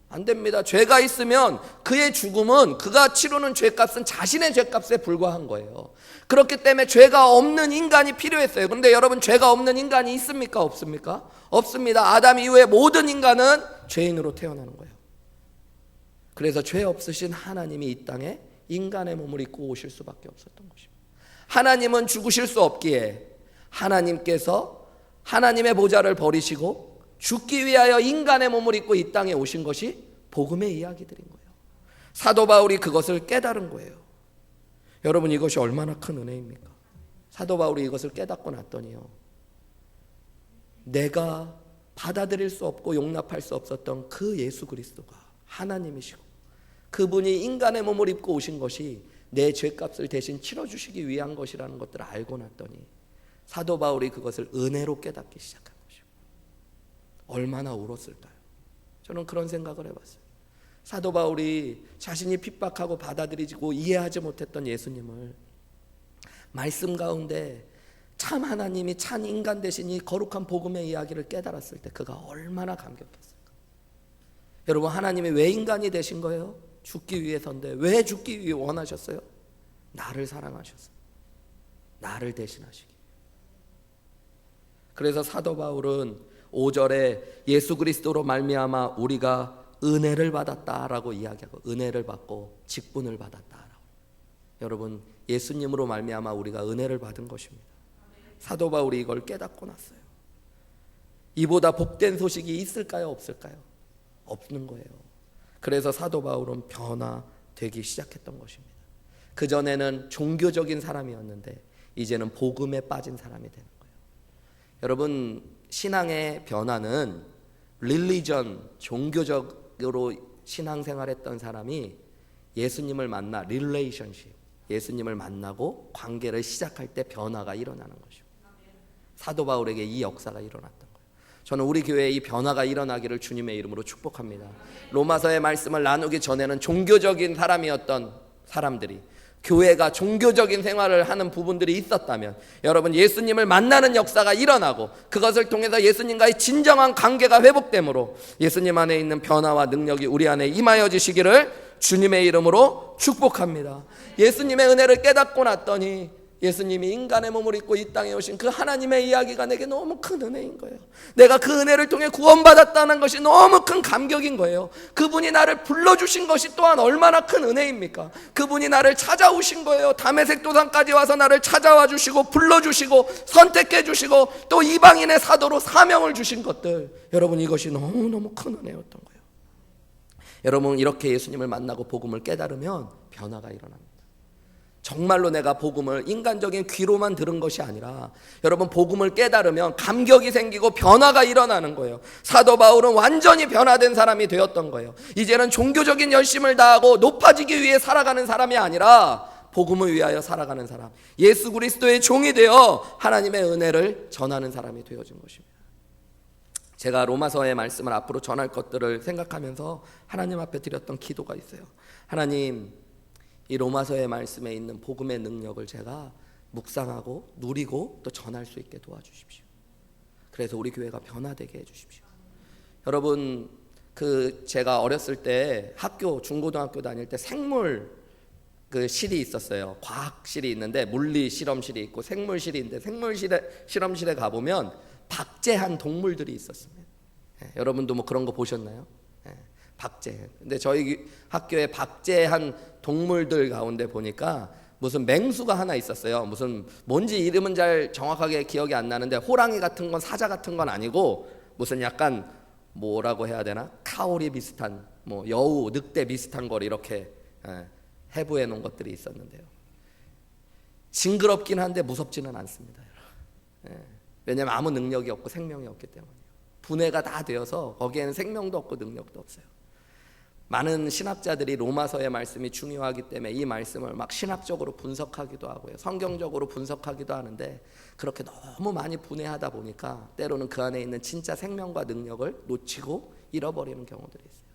S1: 안 됩니다. 죄가 있으면 그의 죽음은, 그가 치르는 죄값은 자신의 죄값에 불과한 거예요. 그렇기 때문에 죄가 없는 인간이 필요했어요. 그런데 여러분, 죄가 없는 인간이 있습니까? 없습니까? 없습니다. 아담 이후에 모든 인간은 죄인으로 태어나는 거예요. 그래서 죄 없으신 하나님이 이 땅에 인간의 몸을 입고 오실 수밖에 없었던 것입니다. 하나님은 죽으실 수 없기에 하나님께서 하나님의 보좌를 버리시고 죽기 위하여 인간의 몸을 입고 이 땅에 오신 것이 복음의 이야기들인 거예요. 사도 바울이 그것을 깨달은 거예요. 여러분, 이것이 얼마나 큰 은혜입니까? 사도 바울이 이것을 깨닫고 났더니요, 내가 받아들일 수 없고 용납할 수 없었던 그 예수 그리스도가 하나님이시고 그분이 인간의 몸을 입고 오신 것이 내 죄값을 대신 치러주시기 위한 것이라는 것들을 알고 났더니 사도 바울이 그것을 은혜로 깨닫기 시작한 것이고, 얼마나 울었을까요? 저는 그런 생각을 해봤어요. 사도 바울이 자신이 핍박하고 받아들이고 이해하지 못했던 예수님을 말씀 가운데 참 하나님이 참 인간 대신 이 거룩한 복음의 이야기를 깨달았을 때 그가 얼마나 감격했을까. 여러분, 하나님이 왜 인간이 되신 거예요? 죽기 위해서인데 왜 죽기 위해 원하셨어요? 나를 사랑하셨어요. 나를 대신하시기. 그래서 사도 바울은 5절에 예수 그리스도로 말미암아 우리가 은혜를 받았다라고 이야기하고, 은혜를 받고 직분을 받았다라고. 여러분, 예수님으로 말미암아 우리가 은혜를 받은 것입니다. 사도 바울이 이걸 깨닫고 났어요. 이보다 복된 소식이 있을까요? 없을까요? 없는 거예요. 그래서 사도 바울은 변화되기 시작했던 것입니다. 그전에는 종교적인 사람이었는데 이제는 복음에 빠진 사람이 되는 거예요. 여러분, 신앙의 변화는 릴리전, 종교적으로 신앙생활했던 사람이 예수님을 만나 릴레이션십, 예수님을 만나고 관계를 시작할 때 변화가 일어나는 것이고, 사도 바울에게 이 역사가 일어났던 거예요. 저는 우리 교회에 이 변화가 일어나기를 주님의 이름으로 축복합니다. 로마서의 말씀을 나누기 전에는 종교적인 사람이었던 사람들이, 교회가 종교적인 생활을 하는 부분들이 있었다면 여러분, 예수님을 만나는 역사가 일어나고 그것을 통해서 예수님과의 진정한 관계가 회복되므로 예수님 안에 있는 변화와 능력이 우리 안에 임하여지시기를 주님의 이름으로 축복합니다. 예수님의 은혜를 깨닫고 났더니 예수님이 인간의 몸을 입고 이 땅에 오신 그 하나님의 이야기가 내게 너무 큰 은혜인 거예요. 내가 그 은혜를 통해 구원받았다는 것이 너무 큰 감격인 거예요. 그분이 나를 불러주신 것이 또한 얼마나 큰 은혜입니까? 그분이 나를 찾아오신 거예요. 다메섹 도상까지 와서 나를 찾아와 주시고 불러주시고 선택해 주시고 또 이방인의 사도로 사명을 주신 것들, 여러분, 이것이 너무너무 큰 은혜였던 거예요. 여러분, 이렇게 예수님을 만나고 복음을 깨달으면 변화가 일어납니다. 정말로 내가 복음을 인간적인 귀로만 들은 것이 아니라 여러분, 복음을 깨달으면 감격이 생기고 변화가 일어나는 거예요. 사도 바울은 완전히 변화된 사람이 되었던 거예요. 이제는 종교적인 열심을 다하고 높아지기 위해 살아가는 사람이 아니라 복음을 위하여 살아가는 사람, 예수 그리스도의 종이 되어 하나님의 은혜를 전하는 사람이 되어진 것입니다. 제가 로마서의 말씀을 앞으로 전할 것들을 생각하면서 하나님 앞에 드렸던 기도가 있어요. 하나님, 이 로마서의 말씀에 있는 복음의 능력을 제가 묵상하고 누리고 또 전할 수 있게 도와주십시오. 그래서 우리 교회가 변화되게 해주십시오. 여러분, 제가 어렸을 때 학교, 중고등학교 다닐 때 생물 실이 있었어요. 과학실이 있는데 물리 실험실이 있고 생물실이 있는데 실험실에 가보면 박제한 동물들이 있었습니다. 여러분도 뭐 그런 거 보셨나요? 박제. 근데 저희 학교에 박제한 동물들 가운데 보니까 무슨 맹수가 하나 있었어요. 무슨 뭔지 이름은 잘 정확하게 기억이 안 나는데 호랑이 같은 건, 사자 같은 건 아니고 무슨 약간 뭐라고 해야 되나? 카오리 비슷한, 뭐 여우, 늑대 비슷한 걸 이렇게 해부해 놓은 것들이 있었는데요. 징그럽긴 한데 무섭지는 않습니다. 왜냐하면 아무 능력이 없고 생명이 없기 때문이에요. 분해가 다 되어서 거기에는 생명도 없고 능력도 없어요. 많은 신학자들이 로마서의 말씀이 중요하기 때문에 이 말씀을 막 신학적으로 분석하기도 하고요, 성경적으로 분석하기도 하는데 그렇게 너무 많이 분해하다 보니까 때로는 그 안에 있는 진짜 생명과 능력을 놓치고 잃어버리는 경우들이 있어요.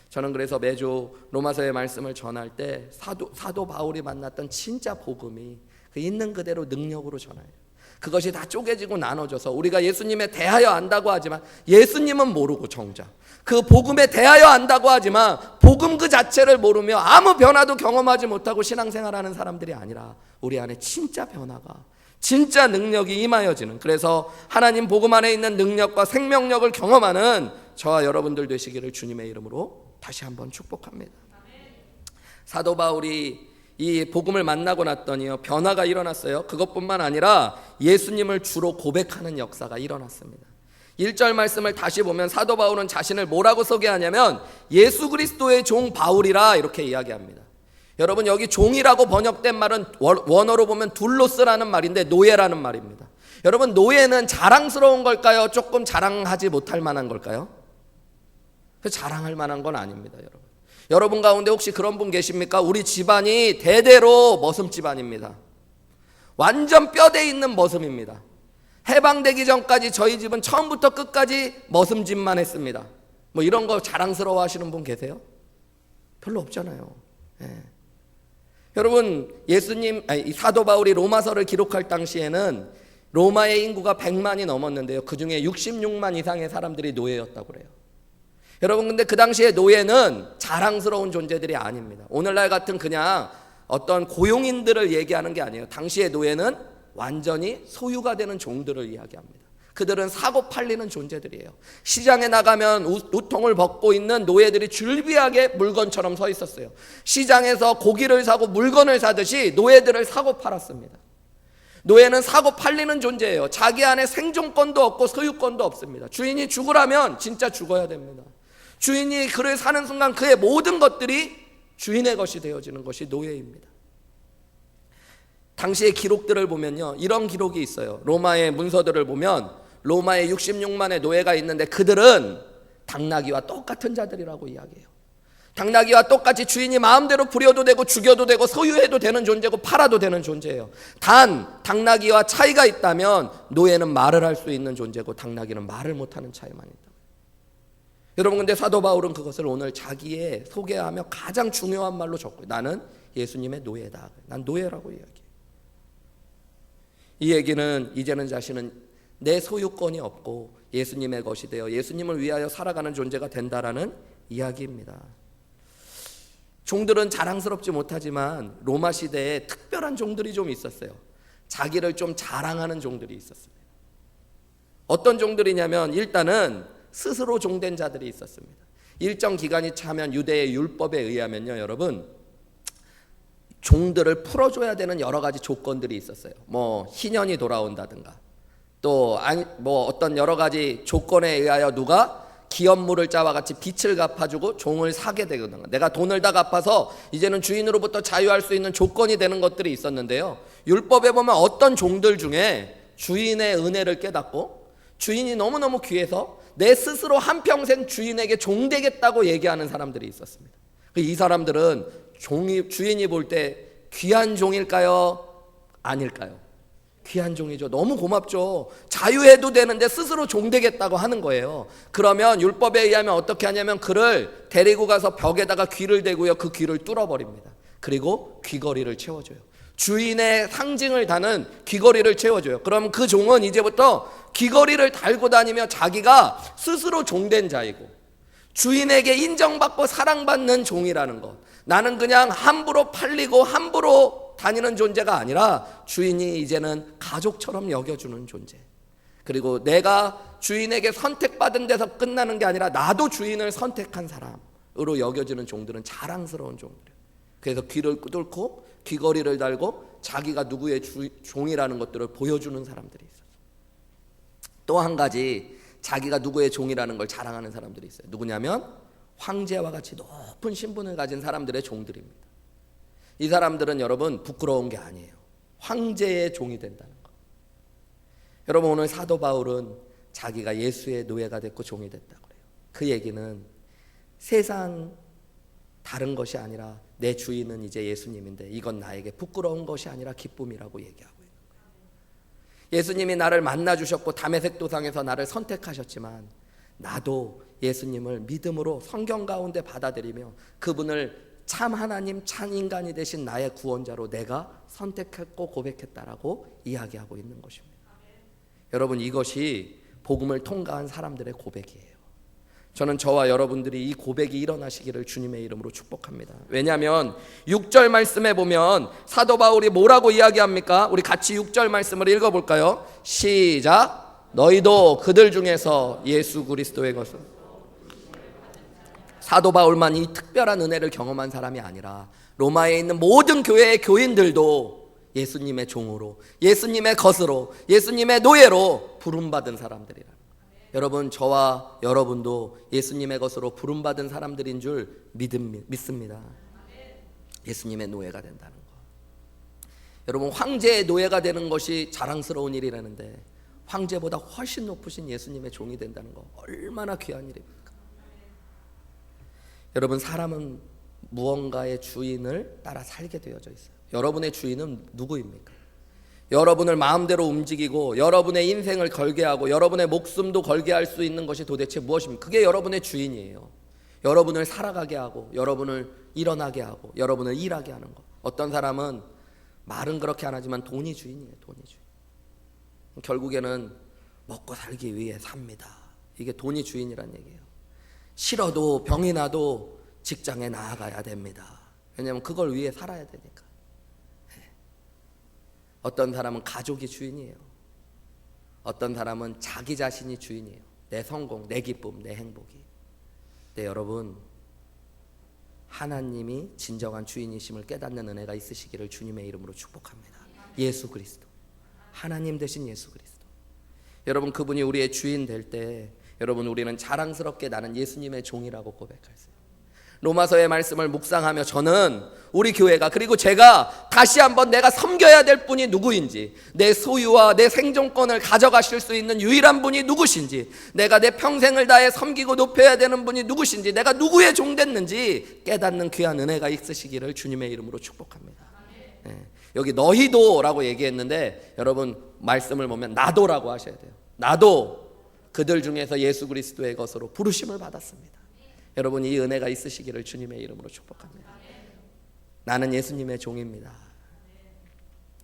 S1: 저는 그래서 매주 로마서의 말씀을 전할 때 사도 바울이 만났던 진짜 복음이 그 있는 그대로 능력으로 전해요. 그것이 다 쪼개지고 나눠져서 우리가 예수님에 대하여 안다고 하지만 예수님은 모르고 정작 그 복음에 대하여 안다고 하지만 복음 그 자체를 모르며 아무 변화도 경험하지 못하고 신앙생활하는 사람들이 아니라 우리 안에 진짜 변화가, 진짜 능력이 임하여지는, 그래서 하나님 복음 안에 있는 능력과 생명력을 경험하는 저와 여러분들 되시기를 주님의 이름으로 다시 한번 축복합니다. 사도 바울이 이 복음을 만나고 났더니요, 변화가 일어났어요. 그것뿐만 아니라 예수님을 주로 고백하는 역사가 일어났습니다. 1절 말씀을 다시 보면 사도 바울은 자신을 뭐라고 소개하냐면 예수 그리스도의 종 바울이라 이렇게 이야기합니다. 여러분, 여기 종이라고 번역된 말은 원어로 보면 둘로스라는 말인데 노예라는 말입니다. 여러분, 노예는 자랑스러운 걸까요? 조금 자랑하지 못할 만한 걸까요? 자랑할 만한 건 아닙니다. 여러분 가운데 혹시 그런 분 계십니까? 우리 집안이 대대로 머슴 집안입니다. 완전 뼈대 있는 머슴입니다. 해방되기 전까지 저희 집은 처음부터 끝까지 머슴짓만 했습니다. 뭐 이런 거 자랑스러워 하시는 분 계세요? 별로 없잖아요. 여러분, 사도 바울이 로마서를 기록할 당시에는 로마의 인구가 100만이 넘었는데요, 그 중에 66만 이상의 사람들이 노예였다고 그래요. 여러분, 근데 그 당시에 노예는 자랑스러운 존재들이 아닙니다. 오늘날 같은 그냥 어떤 고용인들을 얘기하는 게 아니에요. 당시의 노예는 완전히 소유가 되는 종들을 이야기합니다. 그들은 사고 팔리는 존재들이에요. 시장에 나가면 우통을 벗고 있는 노예들이 줄비하게 물건처럼 서 있었어요. 시장에서 고기를 사고 물건을 사듯이 노예들을 사고 팔았습니다. 노예는 사고 팔리는 존재예요. 자기 안에 생존권도 없고 소유권도 없습니다. 주인이 죽으라면 진짜 죽어야 됩니다. 주인이 그를 사는 순간 그의 모든 것들이 주인의 것이 되어지는 것이 노예입니다. 당시의 기록들을 보면요, 이런 기록이 있어요. 로마의 문서들을 보면 로마에 66만의 노예가 있는데 그들은 당나귀와 똑같은 자들이라고 이야기해요. 당나귀와 똑같이 주인이 마음대로 부려도 되고 죽여도 되고 소유해도 되는 존재고 팔아도 되는 존재예요. 단 당나귀와 차이가 있다면 노예는 말을 할 수 있는 존재고 당나귀는 말을 못하는 차이만 있다. 여러분, 근데 사도 바울은 그것을 오늘 자기의 소개하며 가장 중요한 말로 적고, 나는 예수님의 노예다. 난 노예라고 이야기해요. 이 얘기는 이제는 자신은 내 소유권이 없고 예수님의 것이 되어 예수님을 위하여 살아가는 존재가 된다라는 이야기입니다. 종들은 자랑스럽지 못하지만 로마 시대에 특별한 종들이 좀 있었어요. 자기를 좀 자랑하는 종들이 있었습니다. 어떤 종들이냐면 일단은 스스로 종된 자들이 있었습니다. 일정 기간이 차면 유대의 율법에 의하면요, 여러분, 종들을 풀어줘야 되는 여러 가지 조건들이 있었어요. 뭐 희년이 돌아온다든가, 또 뭐 어떤 여러 가지 조건에 의하여 누가 기업물을 짜와 같이 빚을 갚아주고 종을 사게 되거든요. 내가 돈을 다 갚아서 이제는 주인으로부터 자유할 수 있는 조건이 되는 것들이 있었는데요, 율법에 보면 어떤 종들 중에 주인의 은혜를 깨닫고 주인이 너무너무 귀해서 내 스스로 한평생 주인에게 종되겠다고 얘기하는 사람들이 있었습니다. 이 사람들은 주인이 볼 때 귀한 종일까요? 아닐까요? 귀한 종이죠. 너무 고맙죠. 자유해도 되는데 스스로 종되겠다고 하는 거예요. 그러면 율법에 의하면 어떻게 하냐면 그를 데리고 가서 벽에다가 귀를 대고요, 그 귀를 뚫어버립니다. 그리고 귀걸이를 채워줘요. 주인의 상징을 다는 귀걸이를 채워줘요. 그럼 그 종은 이제부터 귀걸이를 달고 다니며 자기가 스스로 종된 자이고 주인에게 인정받고 사랑받는 종이라는 것, 나는 그냥 함부로 팔리고 함부로 다니는 존재가 아니라 주인이 이제는 가족처럼 여겨주는 존재, 그리고 내가 주인에게 선택받은 데서 끝나는 게 아니라 나도 주인을 선택한 사람으로 여겨지는 종들은 자랑스러운 종들이에요. 그래서 귀를 뚫고 귀걸이를 달고 자기가 누구의 종이라는 것들을 보여주는 사람들이 있어요. 또 한 가지 자기가 누구의 종이라는 걸 자랑하는 사람들이 있어요. 누구냐면 황제와 같이 높은 신분을 가진 사람들의 종들입니다. 이 사람들은 여러분 부끄러운 게 아니에요. 황제의 종이 된다는 거. 여러분, 오늘 사도 바울은 자기가 예수의 노예가 됐고 종이 됐다고 그래요. 그 얘기는 세상 다른 것이 아니라 내 주인은 이제 예수님인데 이건 나에게 부끄러운 것이 아니라 기쁨이라고 얘기하고 있는 거예요. 예수님이 나를 만나주셨고 다메섹 도상에서 나를 선택하셨지만 나도 예수님을 믿음으로 성경 가운데 받아들이며 그분을 참 하나님, 참 인간이 되신 나의 구원자로 내가 선택했고 고백했다라고 이야기하고 있는 것입니다. 여러분, 이것이 복음을 통과한 사람들의 고백이에요. 저는 저와 여러분들이 이 고백이 일어나시기를 주님의 이름으로 축복합니다. 왜냐하면 6절 말씀에 보면 사도 바울이 뭐라고 이야기합니까? 우리 같이 6절 말씀을 읽어볼까요? 시작. 너희도 그들 중에서 예수 그리스도의 것을 사도 바울만 이 특별한 은혜를 경험한 사람이 아니라 로마에 있는 모든 교회의 교인들도 예수님의 종으로, 예수님의 것으로, 예수님의 노예로 부름받은 사람들이라. 여러분, 저와 여러분도 예수님의 것으로 부름받은 사람들인 줄 믿습니다. 예수님의 노예가 된다는 것. 여러분, 황제의 노예가 되는 것이 자랑스러운 일이라는데 황제보다 훨씬 높으신 예수님의 종이 된다는 거 얼마나 귀한 일입니까? 여러분, 사람은 무언가의 주인을 따라 살게 되어져 있어요. 여러분의 주인은 누구입니까? 여러분을 마음대로 움직이고 여러분의 인생을 걸게 하고 여러분의 목숨도 걸게 할 수 있는 것이 도대체 무엇입니까? 그게 여러분의 주인이에요. 여러분을 살아가게 하고 여러분을 일어나게 하고 여러분을 일하게 하는 것. 어떤 사람은 말은 그렇게 안 하지만 돈이 주인이에요. 돈이 주인. 결국에는 먹고 살기 위해 삽니다. 이게 돈이 주인이란 얘기예요. 싫어도 병이 나도 직장에 나아가야 됩니다. 왜냐하면 그걸 위해 살아야 되니까. 어떤 사람은 가족이 주인이에요. 어떤 사람은 자기 자신이 주인이에요. 내 성공, 내 기쁨, 내 행복이. 네, 여러분, 하나님이 진정한 주인이심을 깨닫는 은혜가 있으시기를 주님의 이름으로 축복합니다. 예수 그리스도, 하나님 되신 예수 그리스도. 여러분, 그분이 우리의 주인 될 때 여러분, 우리는 자랑스럽게 나는 예수님의 종이라고 고백할수요. 로마서의 말씀을 묵상하며 저는 우리 교회가, 그리고 제가 다시 한번 내가 섬겨야 될 분이 누구인지, 내 소유와 내 생존권을 가져가실 수 있는 유일한 분이 누구신지, 내가 내 평생을 다해 섬기고 높여야 되는 분이 누구신지, 내가 누구의 종 됐는지 깨닫는 귀한 은혜가 있으시기를 주님의 이름으로 축복합니다. 네. 여기 너희도라고 얘기했는데 여러분, 말씀을 보면 나도라고 하셔야 돼요. 나도 그들 중에서 예수 그리스도의 것으로 부르심을 받았습니다. 여러분, 이 은혜가 있으시기를 주님의 이름으로 축복합니다. 나는 예수님의 종입니다.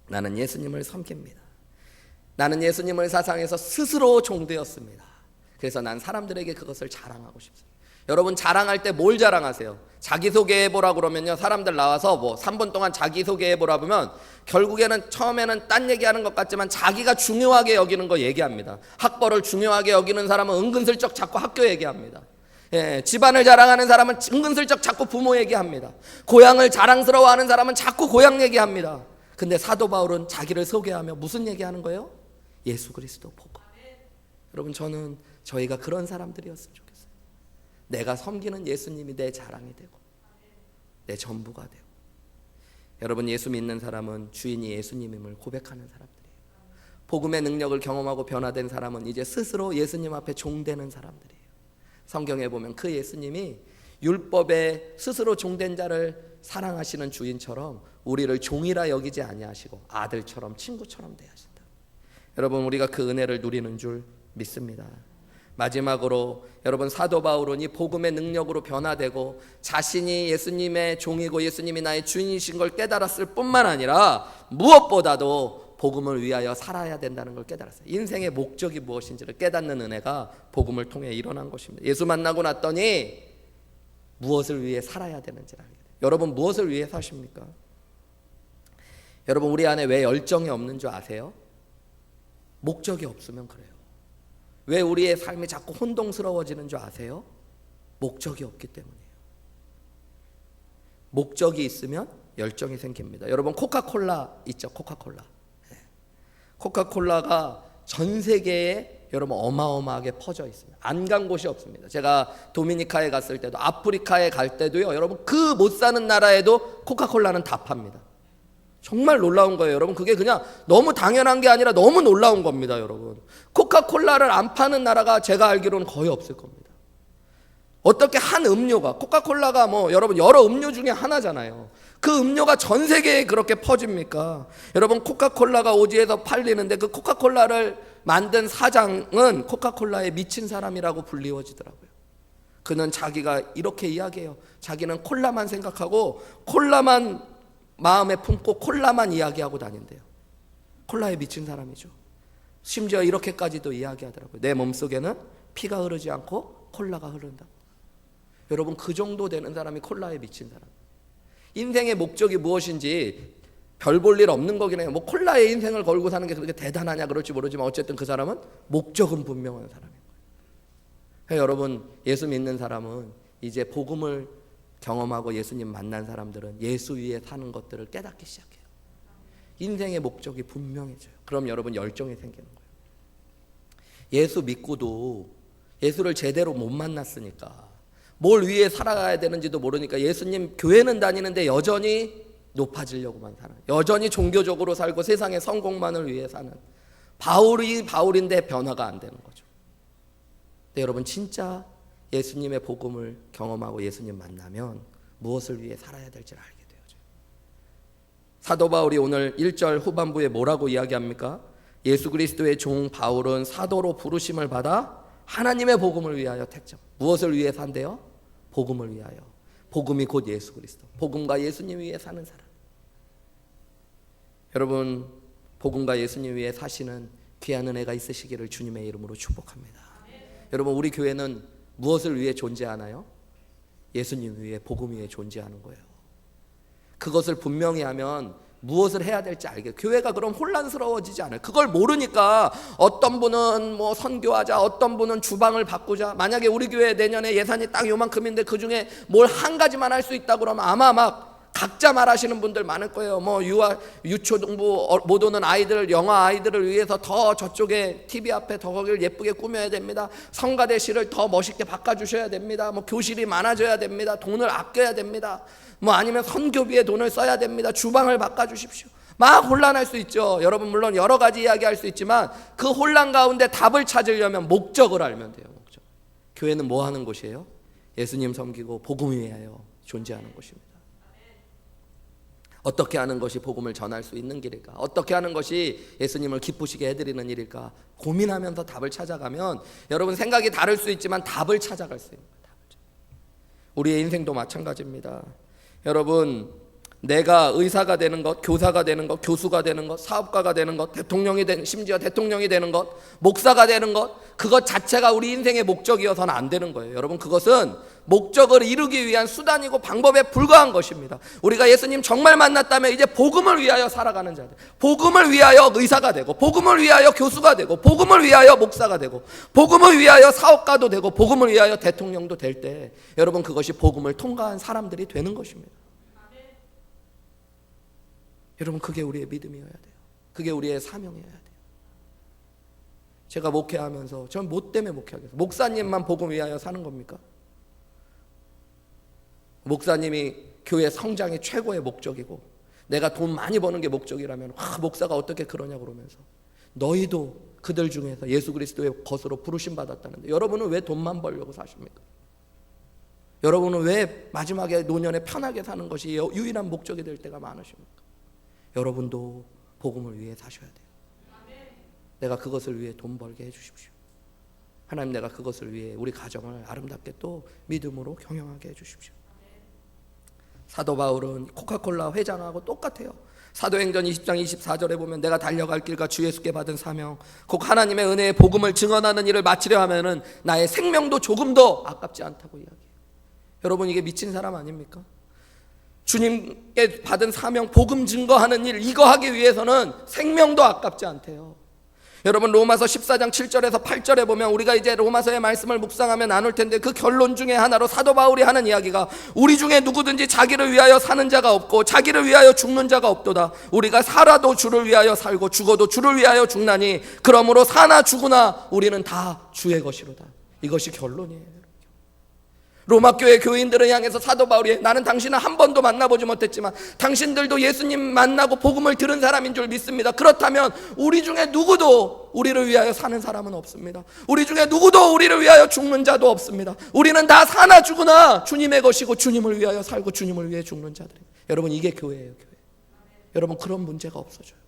S1: 나는 예수님을 섬깁니다. 나는 예수님을 사상해서 스스로 종되었습니다. 그래서 난 사람들에게 그것을 자랑하고 싶습니다. 여러분, 자랑할 때 뭘 자랑하세요? 자기소개해보라 그러면요, 사람들 나와서 뭐 3분 동안 자기소개해보라 보면 결국에는 처음에는 딴 얘기하는 것 같지만 자기가 중요하게 여기는 거 얘기합니다. 학벌을 중요하게 여기는 사람은 은근슬쩍 자꾸 학교 얘기합니다. 예, 집안을 자랑하는 사람은 은근슬쩍 자꾸 부모 얘기합니다. 고향을 자랑스러워하는 사람은 자꾸 고향 얘기합니다. 근데 사도 바울은 자기를 소개하며 무슨 얘기하는 거예요? 예수 그리스도 복음. 여러분, 저는 저희가 그런 사람들이었으면 좋겠어요. 내가 섬기는 예수님이 내 자랑이 되고 내 전부가 되고. 여러분, 예수 믿는 사람은 주인이 예수님임을 고백하는 사람들이에요. 복음의 능력을 경험하고 변화된 사람은 이제 스스로 예수님 앞에 종되는 사람들이에요. 성경에 보면 그 예수님이 율법에 스스로 종된 자를 사랑하시는 주인처럼 우리를 종이라 여기지 아니하시고 아들처럼 친구처럼 대하신다. 여러분, 우리가 그 은혜를 누리는 줄 믿습니다. 마지막으로 여러분, 사도 바울은 이 복음의 능력으로 변화되고 자신이 예수님의 종이고 예수님이 나의 주인이신 걸 깨달았을 뿐만 아니라 무엇보다도 복음을 위하여 살아야 된다는 걸 깨달았어요. 인생의 목적이 무엇인지를 깨닫는 은혜가 복음을 통해 일어난 것입니다. 예수 만나고 났더니 무엇을 위해 살아야 되는지를 알게 돼요. 여러분, 무엇을 위해 사십니까? 여러분, 우리 안에 왜 열정이 없는 줄 아세요? 목적이 없으면 그래요. 왜 우리의 삶이 자꾸 혼동스러워지는 줄 아세요? 목적이 없기 때문이에요. 목적이 있으면 열정이 생깁니다. 여러분, 코카콜라 있죠? 코카콜라. 코카콜라가 전 세계에 여러분 어마어마하게 퍼져 있습니다. 안 간 곳이 없습니다. 제가 도미니카에 갔을 때도, 아프리카에 갈 때도요, 여러분, 그 못 사는 나라에도 코카콜라는 다 팝니다. 정말 놀라운 거예요. 여러분, 그게 그냥 너무 당연한 게 아니라 너무 놀라운 겁니다. 여러분, 코카콜라를 안 파는 나라가 제가 알기로는 거의 없을 겁니다. 어떻게 한 음료가, 코카콜라가 뭐 여러분 여러 음료 중에 하나잖아요. 그 음료가 전 세계에 그렇게 퍼집니까? 여러분, 코카콜라가 오지에서 팔리는데 그 코카콜라를 만든 사장은 코카콜라에 미친 사람이라고 불리워지더라고요. 그는 자기가 이렇게 이야기해요. 자기는 콜라만 생각하고 콜라만 마음에 품고 콜라만 이야기하고 다닌대요. 콜라에 미친 사람이죠. 심지어 이렇게까지도 이야기하더라고요. 내 몸속에는 피가 흐르지 않고 콜라가 흐른다고. 여러분, 그 정도 되는 사람이 콜라에 미친 사람. 인생의 목적이 무엇인지 별 볼 일 없는 거긴 해요. 뭐 콜라에 인생을 걸고 사는 게 그렇게 대단하냐 그럴지 모르지만 어쨌든 그 사람은 목적은 분명한 사람인 거예요. 여러분, 예수 믿는 사람은 이제 복음을 경험하고 예수님 만난 사람들은 예수 위에 사는 것들을 깨닫기 시작해요. 인생의 목적이 분명해져요. 그럼 여러분 열정이 생기는 거예요. 예수 믿고도 예수를 제대로 못 만났으니까 뭘 위해 살아가야 되는지도 모르니까 예수님 교회는 다니는데 여전히 높아지려고만 사는, 여전히 종교적으로 살고 세상의 성공만을 위해 사는 바울이 바울인데 변화가 안 되는 거죠. 근데 여러분 진짜 예수님의 복음을 경험하고 예수님 만나면 무엇을 위해 살아야 될지를 알게 되어져요. 사도 바울이 오늘 1절 후반부에 뭐라고 이야기합니까? 예수 그리스도의 종 바울은 사도로 부르심을 받아 하나님의 복음을 위하여 택정. 무엇을 위해 산대요? 복음을 위하여. 복음이 곧 예수 그리스도. 복음과 예수님 위해 사는 사람. 여러분 복음과 예수님 위해 사시는 귀한 은혜가 있으시기를 주님의 이름으로 축복합니다. 여러분 우리 교회는 무엇을 위해 존재하나요? 예수님 위해, 복음 위해 존재하는 거예요. 그것을 분명히 하면 무엇을 해야 될지 알게, 교회가 그럼 혼란스러워지지 않아요. 그걸 모르니까 어떤 분은 뭐 선교하자, 어떤 분은 주방을 바꾸자. 만약에 우리 교회 내년에 예산이 딱 요만큼인데 그 중에 뭘 한 가지만 할 수 있다 그러면 아마 막 각자 말하시는 분들 많을 거예요. 뭐 유초등부 못 오는 아이들, 영아 아이들을 위해서 더 저쪽에 TV 앞에 더 거기를 예쁘게 꾸며야 됩니다. 성가대실을 더 멋있게 바꿔주셔야 됩니다. 뭐 교실이 많아져야 됩니다. 돈을 아껴야 됩니다. 뭐 아니면 선교비에 돈을 써야 됩니다. 주방을 바꿔주십시오. 막 혼란할 수 있죠. 여러분 물론 여러 가지 이야기할 수 있지만 그 혼란 가운데 답을 찾으려면 목적을 알면 돼요. 목적. 교회는 뭐 하는 곳이에요? 예수님 섬기고 복음 위하여 존재하는 곳입니다. 어떻게 하는 것이 복음을 전할 수 있는 길일까? 어떻게 하는 것이 예수님을 기쁘시게 해드리는 일일까? 고민하면서 답을 찾아가면 여러분 생각이 다를 수 있지만 답을 찾아갈 수 있는 거예요. 우리의 인생도 마찬가지입니다. 여러분 내가 의사가 되는 것, 교사가 되는 것, 교수가 되는 것, 사업가가 되는 것, 심지어 대통령이 되는 것, 목사가 되는 것, 그것 자체가 우리 인생의 목적이어서는 안 되는 거예요. 여러분 그것은 목적을 이루기 위한 수단이고 방법에 불과한 것입니다. 우리가 예수님 정말 만났다면 이제 복음을 위하여 살아가는 자들, 복음을 위하여 의사가 되고, 복음을 위하여 교수가 되고, 복음을 위하여 목사가 되고, 복음을 위하여 사업가도 되고, 복음을 위하여 대통령도 될 때 여러분 그것이 복음을 통과한 사람들이 되는 것입니다. 여러분 그게 우리의 믿음이어야 돼요. 그게 우리의 사명이어야 돼요. 제가 목회하면서 전 뭐 때문에 목회하겠어요? 목사님만 복음 위하여 사는 겁니까? 목사님이 교회 성장이 최고의 목적이고 내가 돈 많이 버는 게 목적이라면 목사가 어떻게 그러냐고 그러면서 너희도 그들 중에서 예수 그리스도의 것으로 부르심 받았다는데 여러분은 왜 돈만 벌려고 사십니까? 여러분은 왜 마지막에 노년에 편하게 사는 것이 유일한 목적이 될 때가 많으십니까? 여러분도 복음을 위해 사셔야 돼요. 내가 그것을 위해 돈 벌게 해주십시오. 하나님 내가 그것을 위해 우리 가정을 아름답게 또 믿음으로 경영하게 해주십시오. 사도 바울은 코카콜라 회장하고 똑같아요. 사도행전 20장 24절에 보면 내가 달려갈 길과 주 예수께 받은 사명 곧 하나님의 은혜의 복음을 증언하는 일을 마치려 하면은 나의 생명도 조금도 아깝지 않다고 이야기해요. 여러분 이게 미친 사람 아닙니까? 주님께 받은 사명 복음 증거하는 일 이거 하기 위해서는 생명도 아깝지 않대요. 여러분 로마서 14장 7절에서 8절에 보면 우리가 이제 로마서의 말씀을 묵상하며 나눌 텐데 그 결론 중에 하나로 사도 바울이 하는 이야기가 우리 중에 누구든지 자기를 위하여 사는 자가 없고 자기를 위하여 죽는 자가 없도다. 우리가 살아도 주를 위하여 살고 죽어도 주를 위하여 죽나니 그러므로 사나 죽으나 우리는 다 주의 것이로다. 이것이 결론이에요. 로마 교회 교인들을 향해서 사도 바울이 나는 당신을 한 번도 만나보지 못했지만 당신들도 예수님 만나고 복음을 들은 사람인 줄 믿습니다. 그렇다면 우리 중에 누구도 우리를 위하여 사는 사람은 없습니다. 우리 중에 누구도 우리를 위하여 죽는 자도 없습니다. 우리는 다 사나 죽으나 주님의 것이고 주님을 위하여 살고 주님을 위해 죽는 자들입니다. 여러분 이게 교회예요. 교회. 여러분 그런 문제가 없어져요.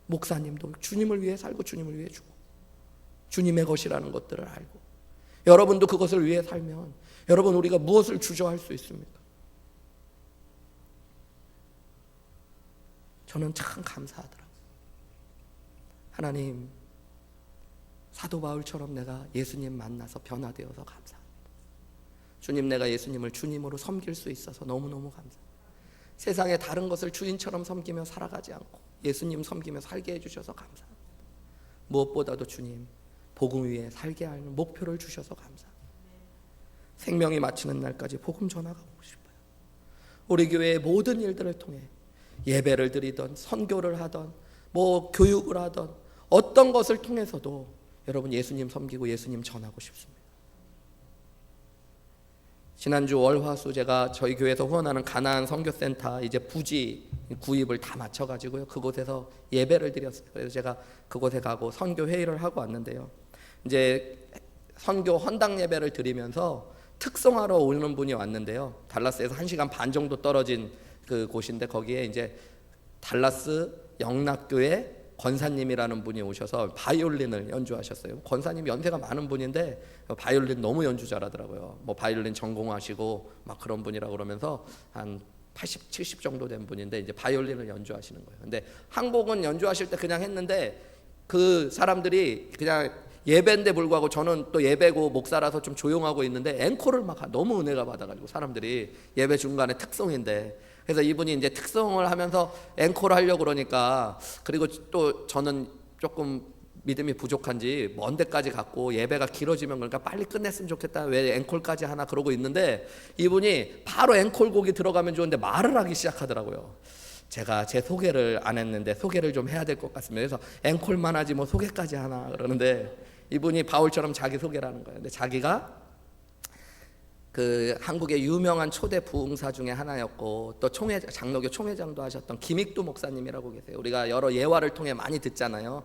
S1: 목사님도 주님을 위해 살고 주님을 위해 죽고 주님의 것이라는 것들을 알고 여러분도 그것을 위해 살면 여러분 우리가 무엇을 주저할 수 있습니까? 저는 참 감사하더라고요. 하나님 사도 바울처럼 내가 예수님 만나서 변화되어서 감사합니다. 주님 내가 예수님을 주님으로 섬길 수 있어서 너무너무 감사합니다. 세상에 다른 것을 주인처럼 섬기며 살아가지 않고 예수님 섬기며 살게 해주셔서 감사합니다. 무엇보다도 주님 복음 위에 살게 하는 목표를 주셔서 감사합니다. 생명이 마치는 날까지 복음 전하고 싶어요. 우리 교회의 모든 일들을 통해 예배를 드리던 선교를 하던 뭐 교육을 하던 어떤 것을 통해서도 여러분 예수님 섬기고 예수님 전하고 싶습니다. 지난주 월화수 제가 저희 교회에서 후원하는 가나안 선교센터 이제 부지 구입을 다 마쳐가지고요 그곳에서 예배를 드렸어요. 그래서 제가 그곳에 가고 선교 회의를 하고 왔는데요. 이제 선교 헌당 예배를 드리면서 특송하러 오는 분이 왔는데요. 달라스에서 1시간 반 정도 떨어진 그 곳인데 거기에 이제 달라스 영락교회 권사님이라는 분이 오셔서 바이올린을 연주하셨어요. 권사님이 연세가 많은 분인데 바이올린 너무 연주 잘하더라고요. 뭐 바이올린 전공하시고 막 그런 분이라고 그러면서 한 80, 70 정도 된 분인데 이제 바이올린을 연주하시는 거예요. 근데 한 곡은 연주하실 때 그냥 했는데 그 사람들이 그냥 예배인데 불구하고 저는 또 예배고 목사라서 좀 조용하고 있는데 앵콜을 막 너무 은혜가 받아가지고 사람들이 예배 중간에 특송인데 그래서 이분이 이제 특송을 하면서 앵콜을 하려고 그러니까 그리고 또 저는 조금 믿음이 부족한지 먼 데까지 갔고 예배가 길어지면 그러니까 빨리 끝냈으면 좋겠다 왜 앵콜까지 하나 그러고 있는데 이분이 바로 앵콜곡이 들어가면 좋은데 말을 하기 시작하더라고요. 제가 제 소개를 안 했는데 소개를 좀 해야 될 것 같습니다. 그래서 앵콜만 하지 뭐 소개까지 하나 그러는데 이분이 바울처럼 자기 소개를 하는 거예요. 근데 자기가 그 한국의 유명한 초대 부흥사 중에 하나였고 또 장로교 총회장도 하셨던 김익두 목사님이라고 계세요. 우리가 여러 예화를 통해 많이 듣잖아요.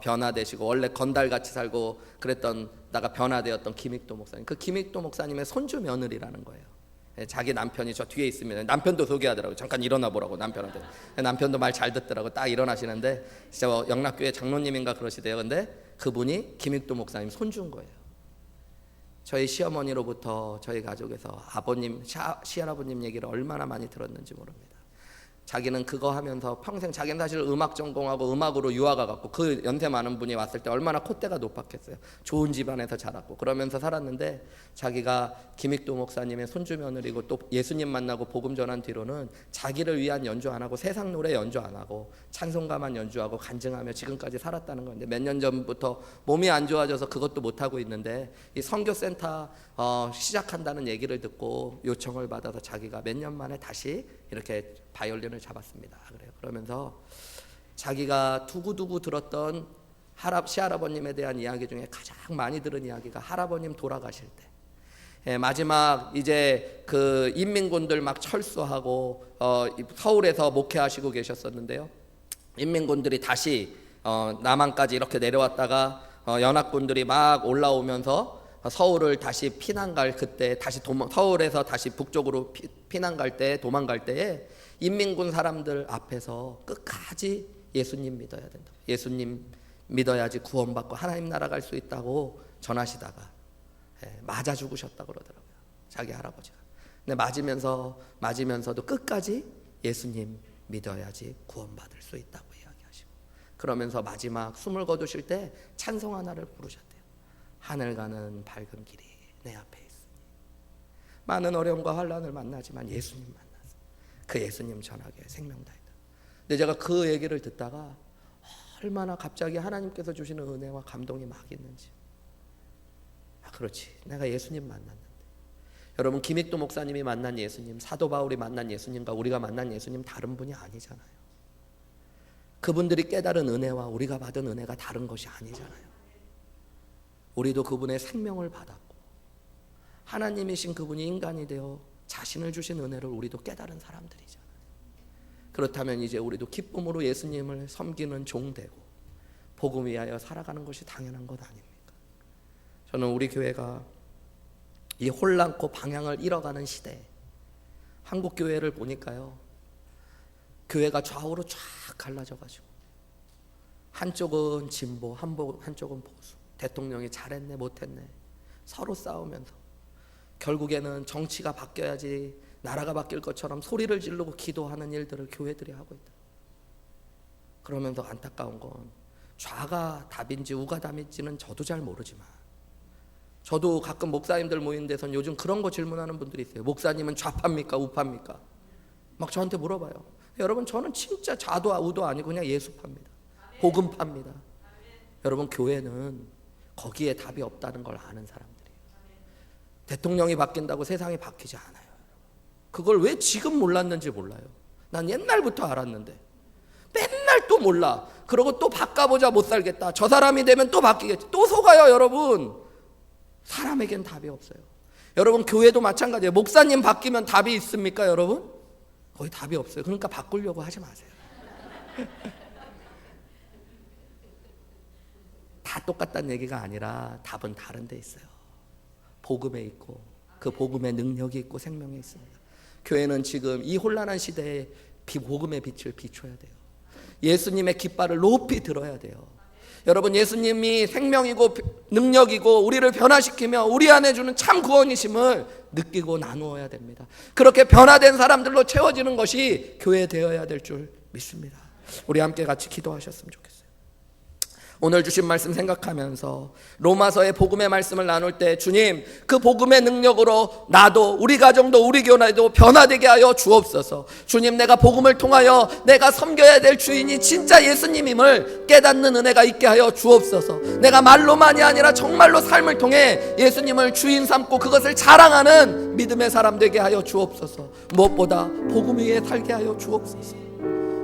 S1: 변화되시고 원래 건달같이 살고 그랬던 나가 변화되었던 김익두 목사님. 그 김익두 목사님의 손주 며느리라는 거예요. 자기 남편이 저 뒤에 있으면 남편도 소개하더라고요. 잠깐 일어나 보라고 남편한테. 남편도 말 잘 듣더라고. 딱 일어나시는데 진짜 영락교회 장로님인가 그러시대요. 근데 그분이 김익두 목사님 손주인 거예요. 저희 시어머니로부터 저희 가족에서 아버님, 시할아버님 얘기를 얼마나 많이 들었는지 모릅니다. 자기는 그거 하면서 평생 자기는 사실 음악 전공하고 음악으로 유아가 갔고 그 연세 많은 분이 왔을 때 얼마나 콧대가 높았겠어요. 좋은 집안에서 자랐고 그러면서 살았는데 자기가 김익도 목사님의 손주 며느리고 또 예수님 만나고 복음 전한 뒤로는 자기를 위한 연주 안 하고 세상 노래 연주 안 하고 찬송가만 연주하고 간증하며 지금까지 살았다는 건데 몇 년 전부터 몸이 안 좋아져서 그것도 못하고 있는데 이 선교센터 시작한다는 얘기를 듣고 요청을 받아서 자기가 몇 년 만에 다시 이렇게 바이올린을 잡았습니다. 그래요. 그러면서 자기가 두고두고 들었던 시할아버님에 대한 이야기 중에 가장 많이 들은 이야기가 할아버님 돌아가실 때 마지막 이제 그 인민군들 막 철수하고 서울에서 목회하시고 계셨었는데요. 인민군들이 다시 남한까지 이렇게 내려왔다가 연합군들이 막 올라오면서 서울을 다시 피난 갈 그때 다시 서울에서 다시 북쪽으로 피난 갈 때 도망갈 때에 인민군 사람들 앞에서 끝까지 예수님 믿어야 된다. 예수님 믿어야지 구원받고 하나님 나라 갈 수 있다고 전하시다가 맞아 죽으셨다고 그러더라고요. 자기 할아버지가. 근데 맞으면서도 끝까지 예수님 믿어야지 구원받을 수 있다고 이야기하시고 그러면서 마지막 숨을 거두실 때 찬송 하나를 부르셨대요. 하늘 가는 밝은 길이 내 앞에 있으니 많은 어려움과 환난을 만나지만 예수님 만나서 그 예수님 전하게 생명 다이다. 근데 제가 그 얘기를 듣다가 얼마나 갑자기 하나님께서 주시는 은혜와 감동이 막 있는지. 그렇지, 내가 예수님 만났는데. 여러분 김익도 목사님이 만난 예수님, 사도 바울이 만난 예수님과 우리가 만난 예수님 다른 분이 아니잖아요. 그분들이 깨달은 은혜와 우리가 받은 은혜가 다른 것이 아니잖아요. 우리도 그분의 생명을 받았고 하나님이신 그분이 인간이 되어 자신을 주신 은혜를 우리도 깨달은 사람들이잖아요. 그렇다면 이제 우리도 기쁨으로 예수님을 섬기는 종 되고 복음 위하여 살아가는 것이 당연한 것 아닙니까? 저는 우리 교회가 이 혼란코 방향을 잃어가는 시대에 한국 교회를 보니까요, 교회가 좌우로 쫙 갈라져가지고 한쪽은 진보, 한쪽은 보수. 대통령이 잘했네 못했네 서로 싸우면서 결국에는 정치가 바뀌어야지 나라가 바뀔 것처럼 소리를 지르고 기도하는 일들을 교회들이 하고 있다. 그러면서 안타까운 건 좌가 답인지 우가 답인지는 저도 잘 모르지만 저도 가끔 목사님들 모이는 데선 요즘 그런 거 질문하는 분들이 있어요. 목사님은 좌파입니까 우파입니까? 막 저한테 물어봐요. 여러분 저는 진짜 좌도 우도 아니고 그냥 예수파입니다. 복음파입니다. 여러분 교회는 거기에 답이 없다는 걸 아는 사람들이에요. 대통령이 바뀐다고 세상이 바뀌지 않아요. 그걸 왜 지금 몰랐는지 몰라요. 난 옛날부터 알았는데 맨날 또 몰라. 그러고 또 바꿔보자 못 살겠다. 저 사람이 되면 또 바뀌겠지. 또 속아요 여러분. 사람에겐 답이 없어요. 여러분 교회도 마찬가지예요. 목사님 바뀌면 답이 있습니까 여러분? 거의 답이 없어요. 그러니까 바꾸려고 하지 마세요. 다 똑같다는 얘기가 아니라 답은 다른 데 있어요. 복음에 있고 그 복음의 능력이 있고 생명이 있습니다. 교회는 지금 이 혼란한 시대에 복음의 빛을 비춰야 돼요. 예수님의 깃발을 높이 들어야 돼요. 여러분 예수님이 생명이고 능력이고 우리를 변화시키며 우리 안에 주는 참 구원이심을 느끼고 나누어야 됩니다. 그렇게 변화된 사람들로 채워지는 것이 교회 되어야 될 줄 믿습니다. 우리 함께 같이 기도하셨으면 좋겠어요. 오늘 주신 말씀 생각하면서 로마서의 복음의 말씀을 나눌 때 주님 그 복음의 능력으로 나도 우리 가정도 우리 교회도 변화되게 하여 주옵소서. 주님 내가 복음을 통하여 내가 섬겨야 될 주인이 진짜 예수님임을 깨닫는 은혜가 있게 하여 주옵소서. 내가 말로만이 아니라 정말로 삶을 통해 예수님을 주인 삼고 그것을 자랑하는 믿음의 사람 되게 하여 주옵소서. 무엇보다 복음 위에 살게 하여 주옵소서.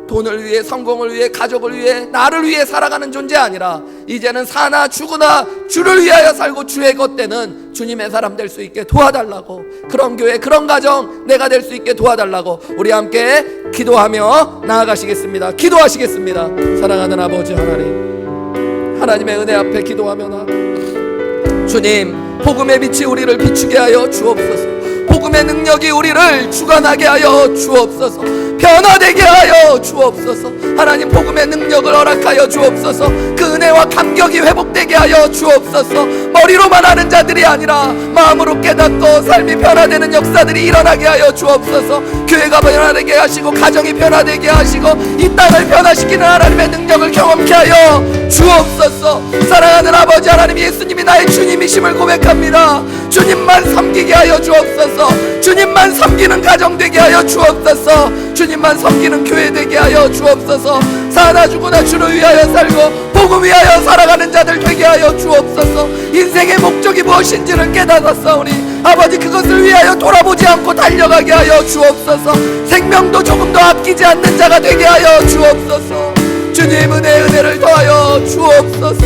S1: 돈을 위해 성공을 위해 가족을 위해 나를 위해 살아가는 존재 아니라 이제는 사나 죽으나 주를 위하여 살고 주의 것 되는 주님의 사람 될 수 있게 도와달라고 그런 교회 그런 가정 내가 될 수 있게 도와달라고 우리 함께 기도하며 나아가시겠습니다. 기도하시겠습니다. 사랑하는 아버지 하나님의 은혜 앞에 기도하며 나아가 주님 복음의 빛이 우리를 비추게 하여 주옵소서. 복음의 능력이 우리를 주관하게 하여 주옵소서. 변화되게 하여 주옵소서. 하나님 복음의 능력을 허락하여 주옵소서. 그 은혜와 감격이 회복되게 하여 주옵소서. 머리로만 하는 자들이 아니라 마음으로 깨닫고 삶이 변화되는 역사들이 일어나게 하여 주옵소서. 교회가 변화되게 하시고 가정이 변화되게 하시고 이 땅을 변화시키는 하나님의 능력을 경험케 하여 주옵소서. 사랑하는 아버지 하나님 예수님이 나의 주님이심을 고백합니다. 주님만 섬기게 하여 주옵소서. 주님만 섬기는 가정 되게 하여 주옵소서. 주님만 섬기는 교회 되게 하여 주옵소서. 사나 죽으나 주를 위하여 살고 복음 위하여 살아가는 자들 되게 하여 주옵소서. 인생의 목적이 무엇인지를 깨닫았사오니 아버지 그것을 위하여 돌아보지 않고 달려가게 하여 주옵소서. 생명도 조금도 아끼지 않는 자가 되게 하여 주옵소서. 주님 은혜를 더하여 주옵소서.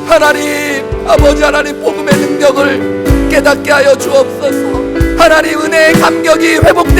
S1: 하나님 아버지 하나님 복음의 능력을 깨닫게 하여 주옵소서. 하나님 은혜의 감격이 회복되게